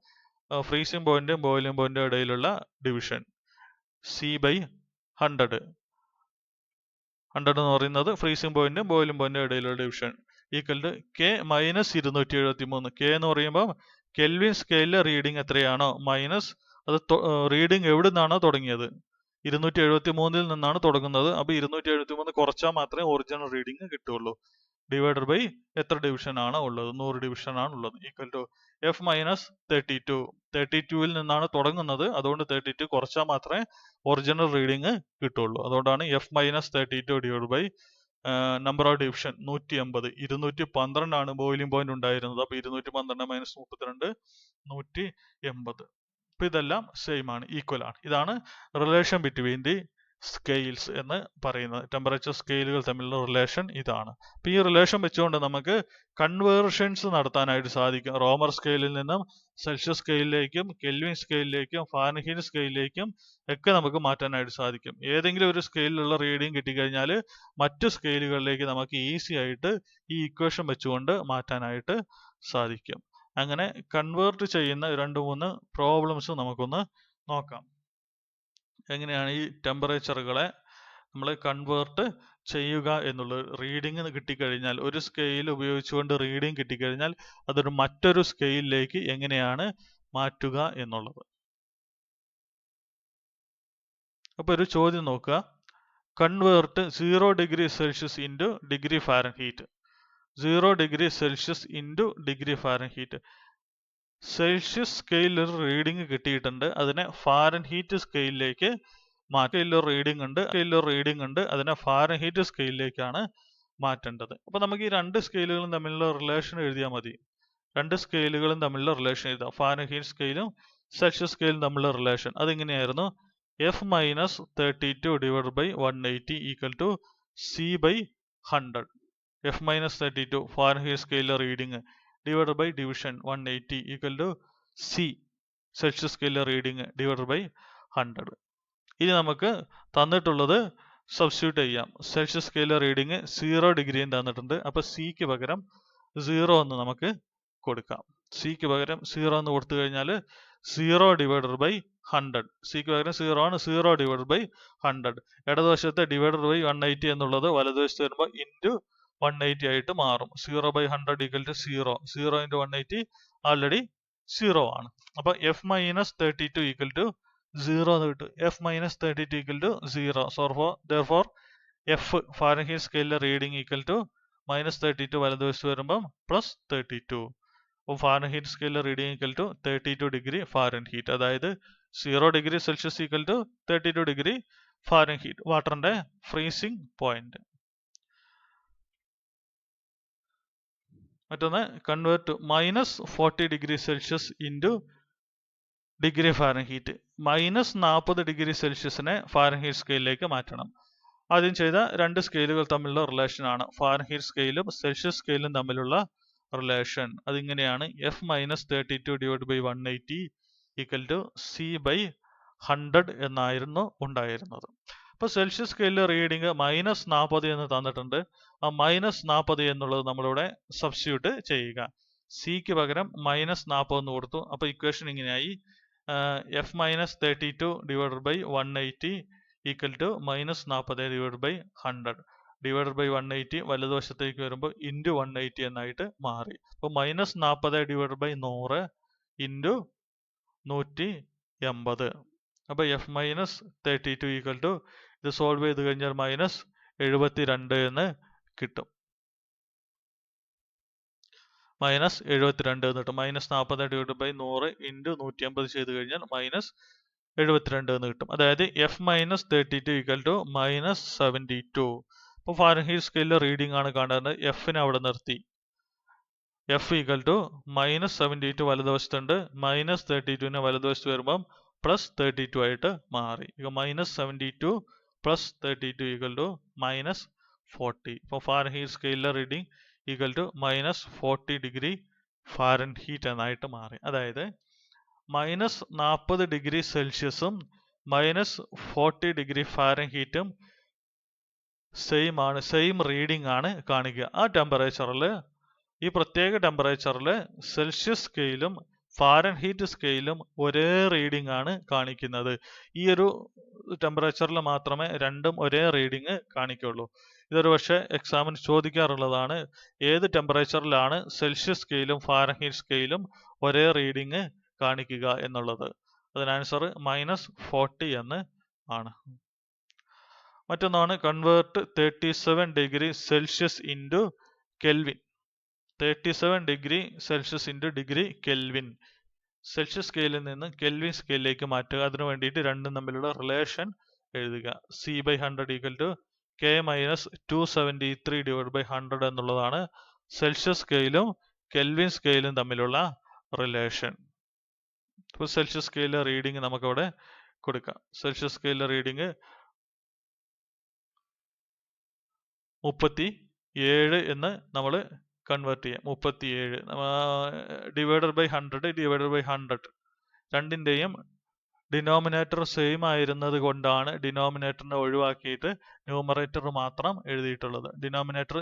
ഫ്രീസിംഗ് പോയിന്റും ബോയിലിംഗ് പോയിന്റും ഇടയിലുള്ള ഡിവിഷൻ, C/100. 100 എന്ന് പറയുന്നത് ഫ്രീസിംഗ് പോയിന്റും ബോയിലിംഗ് പോയിന്റും ഇടയിലുള്ള division, equal to K minus 273. K എന്ന് പറയുമ്പോൾ കെൽവിൻ സ്കെയിലിലെ റീഡിംഗ് എത്രയാണോ മൈനസ് അത് റീഡിംഗ് എവിടെ നിന്നാണോ തുടങ്ങിയത്, 273-ൽ നിന്നാണ് തുടങ്ങുന്നത്. അപ്പൊ 273 കുറച്ചാൽ മാത്രമേ ഒറിജിനൽ റീഡിംഗ് കിട്ടുള്ളൂ. ഡിവൈഡഡ് ബൈ എത്ര ഡിവിഷൻ ആണ് ഉള്ളത്, 100 ഡിവിഷൻ ആണ് ഉള്ളത്, ഈക്വൽ ടു F മൈനസ് 32. 32-ൽ നിന്നാണ് തുടങ്ങുന്നത്, അതുകൊണ്ട് 32 കുറച്ചാൽ മാത്രമേ ഒറിജിനൽ റീഡിങ് കിട്ടുള്ളൂ. അതുകൊണ്ടാണ് F minus 32 divide by number of division 180. 212 ആണ് ബോയിലിംഗ് പോയിന്റ് ഉണ്ടായിരുന്നത്. അപ്പൊ 212 മൈനസ് 32 180. അപ്പൊ ഇതെല്ലാം സെയിം ആണ്, ഈക്വൽ ആണ്. ഇതാണ് റിലേഷൻ ബിറ്റ്വീൻ ദി സ്കെയിൽസ് എന്ന് പറയുന്നത്. ടെമ്പറേച്ചർ സ്കെയിലുകൾ തമ്മിലുള്ള റിലേഷൻ ഇതാണ്. അപ്പൊ ഈ റിലേഷൻ വെച്ചുകൊണ്ട് നമുക്ക് കൺവേർഷൻസ് നടത്താനായിട്ട് സാധിക്കും. റോമർ സ്കെയിലിൽ നിന്നും സെൽഷ്യസ് സ്കെയിലിലേക്കും കെൽവിൻ സ്കെയിലിലേക്കും ഫാരൻഹീറ്റ് സ്കെയിലിലേക്കും ഒക്കെ നമുക്ക് മാറ്റാനായിട്ട് സാധിക്കും. ഏതെങ്കിലും ഒരു സ്കെയിലിലുള്ള റീഡിങ് കിട്ടിക്കഴിഞ്ഞാൽ മറ്റു സ്കെയിലുകളിലേക്ക് നമുക്ക് ഈസി ആയിട്ട് ഈ ഇക്വേഷൻ വെച്ചുകൊണ്ട് മാറ്റാനായിട്ട് സാധിക്കും. അങ്ങനെ കൺവേർട്ട് ചെയ്യുന്ന 2-3 പ്രോബ്ലംസ് നമുക്കൊന്ന് നോക്കാം. എങ്ങനെയാണ് ഈ ടെമ്പറേച്ചറുകളെ നമ്മൾ കൺവേർട്ട് ചെയ്യുക എന്നുള്ളത്. റീഡിങ് കിട്ടിക്കഴിഞ്ഞാൽ, ഒരു സ്കെയിൽ ഉപയോഗിച്ചുകൊണ്ട് റീഡിങ് കിട്ടിക്കഴിഞ്ഞാൽ അതൊരു മറ്റൊരു സ്കെയിലിലേക്ക് എങ്ങനെയാണ് മാറ്റുക എന്നുള്ളത്. അപ്പൊ ഒരു ചോദ്യം നോക്കുക. Convert 0 degree Celsius into degree Fahrenheit. 0 degree Celsius into degree Fahrenheit. Celsius സ്കെയിലിൽ ഒരു റീഡിങ് കിട്ടിയിട്ടുണ്ട്, അതിനെ ഫാരൻഹീറ്റ് സ്കെയിലിലേക്ക് മാറ്റില്ല. റീഡിംഗ് ഉണ്ട്, അതിനെ ഫാരൻഹീറ്റ് സ്കെയിലിലേക്കാണ് മാറ്റേണ്ടത്. അപ്പൊ നമുക്ക് ഈ രണ്ട് സ്കെയിലുകളും തമ്മിലുള്ള റിലേഷൻ എഴുതിയാൽ മതി. രണ്ട് സ്കെയിലുകളും തമ്മിലുള്ള റിലേഷൻ എഴുതാം. ഫാരൻഹീറ്റ് സ്കെയിലും സെൽഷ്യസ് സ്കെയിലും തമ്മിലുള്ള റിലേഷൻ അതെങ്ങനെയായിരുന്നു? F minus 32 divide by 180 equal to C by 100. F minus 32 Fahrenheit സ്കെയിലിലെ reading divide by division 180 equal to C Celsius സ്കെയിലിലെ റീഡിംഗ് ഡിവൈഡ് ബൈ 100. ഇനി നമുക്ക് തന്നിട്ടുള്ളത് സബ്സ്റ്റിറ്റ്യൂട്ട് ചെയ്യാം. സെൽഷ്യസ് സ്കെയിലിലെ റീഡിംഗ് 0 ഡിഗ്രിയും തന്നിട്ടുണ്ട്. അപ്പൊ സിക്ക് പകരം 0 എന്ന് നമുക്ക് കൊടുക്കാം. സിക്ക് പകരം 0 എന്ന് കൊടുത്തു കഴിഞ്ഞാൽ 0 ഡിവൈഡഡ് ബൈ 100. സിക്ക് പകരം 0 ആണ്. 0 ഡിവൈഡഡ് ബൈ 100. ഇടതുവശത്തെ ഡിവൈഡഡ് ബൈ 180 എന്നുള്ളത് വലതുവശത്ത് വരുമ്പോൾ ഇൻറ്റു 180 ആയിട്ട് മാറും. 0 by 100 equal to 0. 0 into 180 already 0 ആണ്. അപ്പൊ F മൈനസ് 32 ഈക്വൽ ടു 0 എന്ന് കിട്ടും. F minus 32 equal to 0. Therefore F Fahrenheit സ്കെയിലിലെ റീഡിംഗ് ഈക്വൽ ടു മൈനസ് 32 വലതുവശത്ത് വരുമ്പം പ്ലസ് 32. അപ്പോൾ ഫാരൻഹീറ്റ് സ്കെയിലിലെ reading equal to 32 degree Fahrenheit. അതായത് 0 degree Celsius equal to 32 degree Fahrenheit, വാട്ടറിന്റെ ഫ്രീസിംഗ് പോയിന്റ്. മറ്റൊന്ന് convert minus 40 degree Celsius into degree Fahrenheit. Minus 40 degree സെൽഷ്യസിനെ Fahrenheit സ്കെയിലിലേക്ക് മാറ്റണം. ആദ്യം ചെയ്ത രണ്ട് സ്കെയിലുകൾ തമ്മിലുള്ള റിലേഷൻ ആണ് ഫാരൻഹീറ്റ് സ്കെയിലും സെൽഷ്യസ് സ്കെയിലും തമ്മിലുള്ള റിലേഷൻ. അതിങ്ങനെയാണ് F minus 32 divide by 180 equal to C by 100 എന്നായിരുന്നു ഉണ്ടായിരുന്നത്. അപ്പോൾ സെൽഷ്യസ് സ്കെയിലിലെ റീഡിംഗ് മൈനസ് 40 എന്ന് തന്നിട്ടുണ്ട്. ആ മൈനസ് 40 എന്നുള്ളത് നമ്മളിവിടെ സബ്സ്റ്റിറ്റ്യൂട്ട് ചെയ്യുക. സിക്ക് പകരം മൈനസ് 40 എന്ന് കൊടുത്തു. അപ്പോൾ ഇക്വേഷൻ ഇങ്ങനെയായി. F minus 32 divide by 180 equal to minus 40 divide by 100. Divide by 180 വലതുവശത്തേക്ക് വരുമ്പോൾ ഇൻറ്റു 180 എന്നായിട്ട് മാറി. അപ്പോൾ മൈനസ് 40 ഡിവൈഡ് ബൈ 100 ഇൻറ്റു 180. അപ്പോൾ F മൈനസ് 32 ഈക്വൽ ടു ഇത് സോൾവ് ചെയ്ത് കഴിഞ്ഞാൽ മൈനസ് 72 എന്ന് കിട്ടും. മൈനസ് 72 എന്ന് കിട്ടും. മൈനസ് 40 ഡിവൈഡ് ബൈ 100 ഇൻറ്റു 180 ചെയ്ത് കഴിഞ്ഞാൽ മൈനസ് 72 എന്ന് കിട്ടും. അതായത് F minus 32 equal to minus 72. അപ്പോൾ ഫാരൻഹീറ്റ് സ്കെയിലിലെ റീഡിംഗ് ആണ് കാണുന്നത്. എഫിനെ അവിടെ നിർത്തി. F ഈക്വൽ ടു മൈനസ് 72 വലതുവശത്തുണ്ട്. മൈനസ് 32നെ വലതുവശത്ത് വരുമ്പം പ്ലസ് 32 ആയിട്ട് മാറി. ഇപ്പൊ minus 72 plus 32 equal to minus 40. ഇപ്പോൾ ഫാരൻഹീറ്റ് സ്കെയിലിലെ reading equal to minus 40 degree Fahrenheit എന്നായിട്ട് മാറി. അതായത് മൈനസ് 40 ഡിഗ്രി സെൽഷ്യസും മൈനസ് 40 ഡിഗ്രി ഫാരൻഹീറ്റും സെയിം ആണ്, സെയിം റീഡിംഗ് ആണ് കാണിക്കുക. ആ ടെമ്പറേച്ചറിൽ, ഈ പ്രത്യേക ടെമ്പറേച്ചറിൽ സെൽഷ്യസ് സ്കെയിലും ഫാരൻഹീറ്റ് സ്കെയിലും ഒരേ റീഡിംഗ് ആണ് കാണിക്കുന്നത്. ഈ ഒരു ടെമ്പറേച്ചറിൽ മാത്രമേ രണ്ടും ഒരേ റീഡിംഗ് കാണിക്കുള്ളൂ. ഇതൊരു പക്ഷേ എക്സാമിന് ചോദിക്കാറുള്ളതാണ്. ഏത് ടെമ്പറേച്ചറിലാണ് സെൽഷ്യസ് സ്കെയിലും ഫാരൻഹീറ്റ് സ്കെയിലും ഒരേ റീഡിംഗ് കാണിക്കുക എന്നുള്ളത്. അതിന് ആൻസർ മൈനസ് 40 എന്ന് ആണ്. മറ്റൊന്നാണ് convert 37 degree Celsius into kelvin. 37 degree Celsius into degree kelvin. Celsius സ്കെയിലിൽ നിന്ന് കെൽവിൻ സ്കെയിലിലേക്ക് മാറ്റുക. അതിനു വേണ്ടിയിട്ട് രണ്ടും തമ്മിലുള്ള റിലേഷൻ എഴുതുക. C/100 equal to K minus 273 divide by 100 എന്നുള്ളതാണ് സെൽഷ്യസ് സ്കെയിലും കെൽവിൻ സ്കെയിലും തമ്മിലുള്ള റിലേഷൻ. ഇപ്പോൾ സെൽഷ്യസ് സ്കെയിലിലെ റീഡിങ് നമുക്കവിടെ കൊടുക്കാം. സെൽഷ്യസ് സ്കെയിലിലെ റീഡിങ് 37 എന്ന് നമ്മൾ കൺവേർട്ട് ചെയ്യാം. 37 ഡിവൈഡഡ് ബൈ 100 ഡിവൈഡഡ് ബൈ 100. രണ്ടിൻ്റെയും ഡിനോമിനേറ്റർ സെയിം ആയിരുന്നത് കൊണ്ടാണ് ഡിനോമിനേറ്ററിനെ ഒഴിവാക്കിയിട്ട് ന്യൂമറേറ്റർ മാത്രം എഴുതിയിട്ടുള്ളത്. ഡിനോമിനേറ്റർ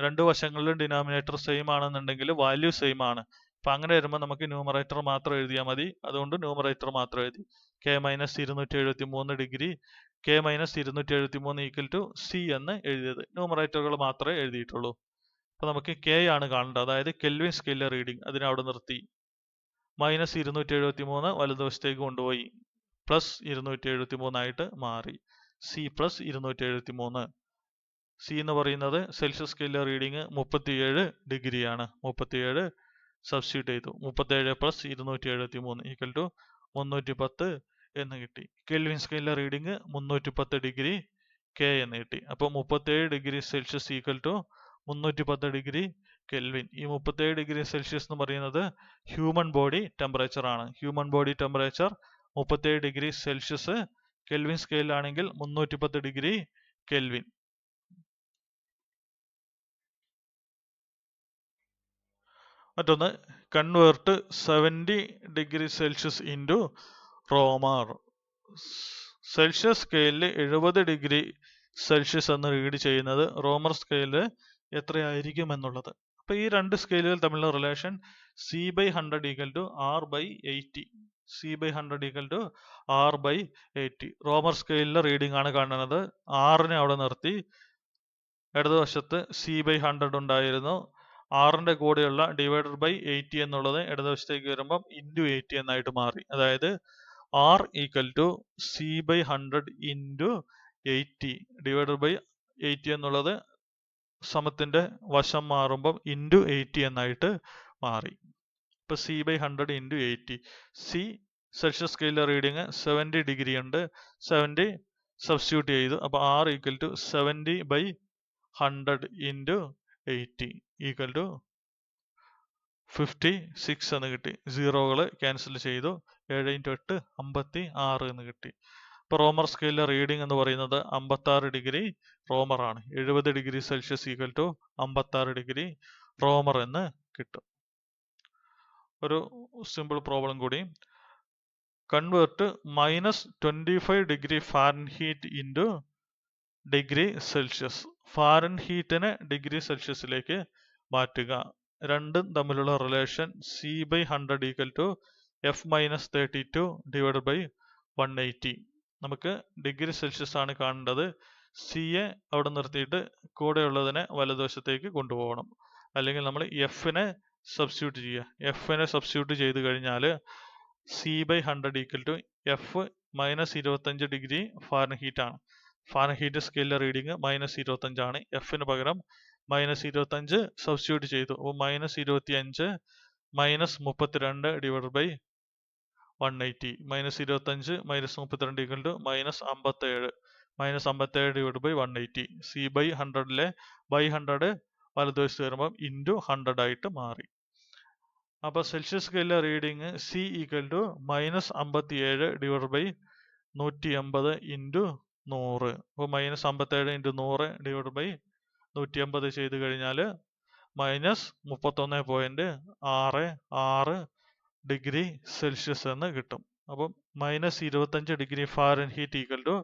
രണ്ട് വശങ്ങളിലും ഡിനോമിനേറ്റർ സെയിം ആണെന്നുണ്ടെങ്കിൽ വാല്യൂ സെയിം ആണ്. അപ്പം അങ്ങനെ വരുമ്പോൾ നമുക്ക് ന്യൂമറേറ്റർ മാത്രം എഴുതിയാൽ മതി. അതുകൊണ്ട് ന്യൂമറേറ്റർ മാത്രം എഴുതി. K minus 273 degree K minus 273 equal to C എന്ന് എഴുതിയത്. ന്യൂമറേറ്ററുകൾ മാത്രമേ എഴുതിയിട്ടുള്ളൂ. അപ്പോൾ നമുക്ക് K ആണ് കാണേണ്ടത്, അതായത് കെൽവിൻ സ്കെയിലിലെ റീഡിങ്. അതിനെ അവിടെ നിർത്തി. മൈനസ് 273 വലതുവശത്തേക്ക് കൊണ്ടുപോയി. പ്ലസ് 273 ആയിട്ട് മാറി. C plus 273. C എന്ന് പറയുന്നത് സെൽഷ്യസ് സ്കെയിലിലെ റീഡിങ് 37 ഡിഗ്രിയാണ്. 37 സബ്സ്റ്റിറ്റ്യൂട്ട് ചെയ്തു. 37 പ്ലസ് 273 ഈക്വൽ ടു 310 എന്ന് കിട്ടി. കെൽവിൻ സ്കെയിലിലെ റീഡിങ് 310 ഡിഗ്രി K എന്ന് കിട്ടി. അപ്പോൾ 37 degree Celsius equal to 310 degree Kelvin. ഈ 37 ഡിഗ്രി സെൽഷ്യസ് എന്ന് പറയുന്നത് ഹ്യൂമൻ ബോഡി ടെമ്പറേച്ചർ ആണ്. Human body temperature 37 degree Celsius. Kelvin സ്കെയിലാണെങ്കിൽ 310 ഡിഗ്രി കെൽവിൻ. മറ്റൊന്ന്, convert 70 degree Celsius into Reaumur. Celsius സ്കെയിലിൽ 70 ഡിഗ്രി സെൽഷ്യസ് എന്ന് റീഡ് ചെയ്യുന്നത് റോമർ സ്കെയിലിൽ എത്രയായിരിക്കും എന്നുള്ളത്. അപ്പോൾ ഈ രണ്ട് സ്കെയിലുകൾ തമ്മിലുള്ള relation C/100 equal to R/80. C/100 equal to R/80. Romer സ്കെയിലിലെ reading ആണ് കാണുന്നത്. R-നെ അവിടെ നിർത്തി. ഇടതുവശത്ത് C/100 ഉണ്ടായിരുന്നു. R-ന്റെ കൂടെയുള്ള ഡിവൈഡഡ് ബൈ 80 എന്നുള്ളത് ഇടതുവശത്തേക്ക് വരുമ്പം ഇൻറ്റു 80 എന്നായിട്ട് മാറി. അതായത് R equal to C/100 into 80 divided by 80 എന്നുള്ളത് സമത്തിന്റെ വശം മാറുമ്പം ഇൻറ്റു 80 എന്നായിട്ട് മാറി. ഇപ്പൊ C/100 ഇൻറ്റു 80. C സെൽഷ്യസ് സ്കെയിലിലെ റീഡിങ് 70 ഡിഗ്രി ഉണ്ട്. 70 സബ്സ്റ്റിറ്റ്യൂട്ട് ചെയ്തു. അപ്പോൾ R equal to 70/100 into 80 equal to 56 എന്ന് കിട്ടി. സീറോകൾ ക്യാൻസൽ ചെയ്തു. 7 × 8 56 എന്ന് കിട്ടി. ഇപ്പോൾ റോമർ സ്കെയിലിലെ റീഡിംഗ് എന്ന് പറയുന്നത് 56 ഡിഗ്രി റോമർ ആണ്. 70 degree Celsius equal to 56 degree Reaumur എന്ന് കിട്ടും. ഒരു സിമ്പിൾ പ്രോബ്ലം കൂടി. Convert -25 degree Fahrenheit into degree Celsius. ഫാരൻഹീറ്റിനെ ഡിഗ്രി സെൽഷ്യസിലേക്ക് മാറ്റുക. രണ്ടും തമ്മിലുള്ള relation C/100 equal to F-32 divide by 180. നമുക്ക് ഡിഗ്രി സെൽഷ്യസ് ആണ് കാണേണ്ടത്. C-യെ അവിടെ നിർത്തിയിട്ട് കൂടെയുള്ളതിനെ വലതുവശത്തേക്ക് കൊണ്ടുപോകണം. അല്ലെങ്കിൽ നമ്മൾ F-നെ സബ്സ്റ്റിറ്റ്യൂട്ട് ചെയ്യുക. F-നെ സബ്സ്റ്റിറ്റ്യൂട്ട് ചെയ്ത് കഴിഞ്ഞാൽ C/100 equal to F -25 degree Fahrenheit ആണ്. ഫാരൻഹീറ്റ് സ്കെയിലിലെ റീഡിങ് -25 ആണ്. F-ന് പകരം -25 സബ്സ്റ്റിറ്റ്യൂട്ട് ചെയ്തു. അപ്പോൾ -25 -32 divide by 180. -25 -32 equal to -57. -57 divide by 180. C/100-ലെ ബൈ 100 വലതുവശത്ത് വരുമ്പം ഇൻറ്റു 100 ആയിട്ട് മാറി. അപ്പോൾ സെൽഷ്യസ് സ്കെയിലിലെ reading C equal to -57 divide by 180 into 100. അപ്പോൾ -57 ഇൻറ്റു 100 ഡിവൈഡ് ബൈ 180 ചെയ്ത് കഴിഞ്ഞാൽ -31.66 ഡിഗ്രി സെൽഷ്യസ് എന്ന് കിട്ടും. അപ്പം -25 degree Fahrenheit equal to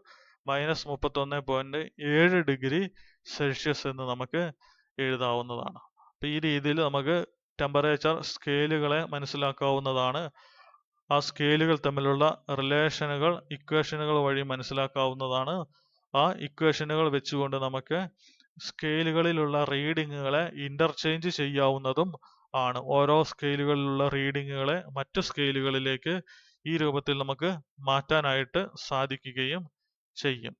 -31.7 degree Celsius എന്ന് നമുക്ക് എഴുതാവുന്നതാണ്. അപ്പം ഈ രീതിയിൽ നമുക്ക് ടെമ്പറേച്ചർ സ്കെയിലുകളെ മനസ്സിലാക്കാവുന്നതാണ്. ആ സ്കെയിലുകൾ തമ്മിലുള്ള റിലേഷനുകൾ ഇക്വേഷനുകൾ വഴി മനസ്സിലാക്കാവുന്നതാണ്. ആ ഇക്വേഷനുകൾ വെച്ചുകൊണ്ട് നമുക്ക് സ്കെയിലുകളിലുള്ള റീഡിങ്ങുകളെ ഇന്റർചേഞ്ച് ചെയ്യാവുന്നതും ആണ്. ഓരോ സ്കെയിലുകളിലുള്ള റീഡിങ്ങുകളെ മറ്റു സ്കെയിലുകളിലേക്ക് ഈ രൂപത്തിൽ നമുക്ക് മാറ്റാനായിട്ട് സാധിക്കുകയും ചെയ്യും.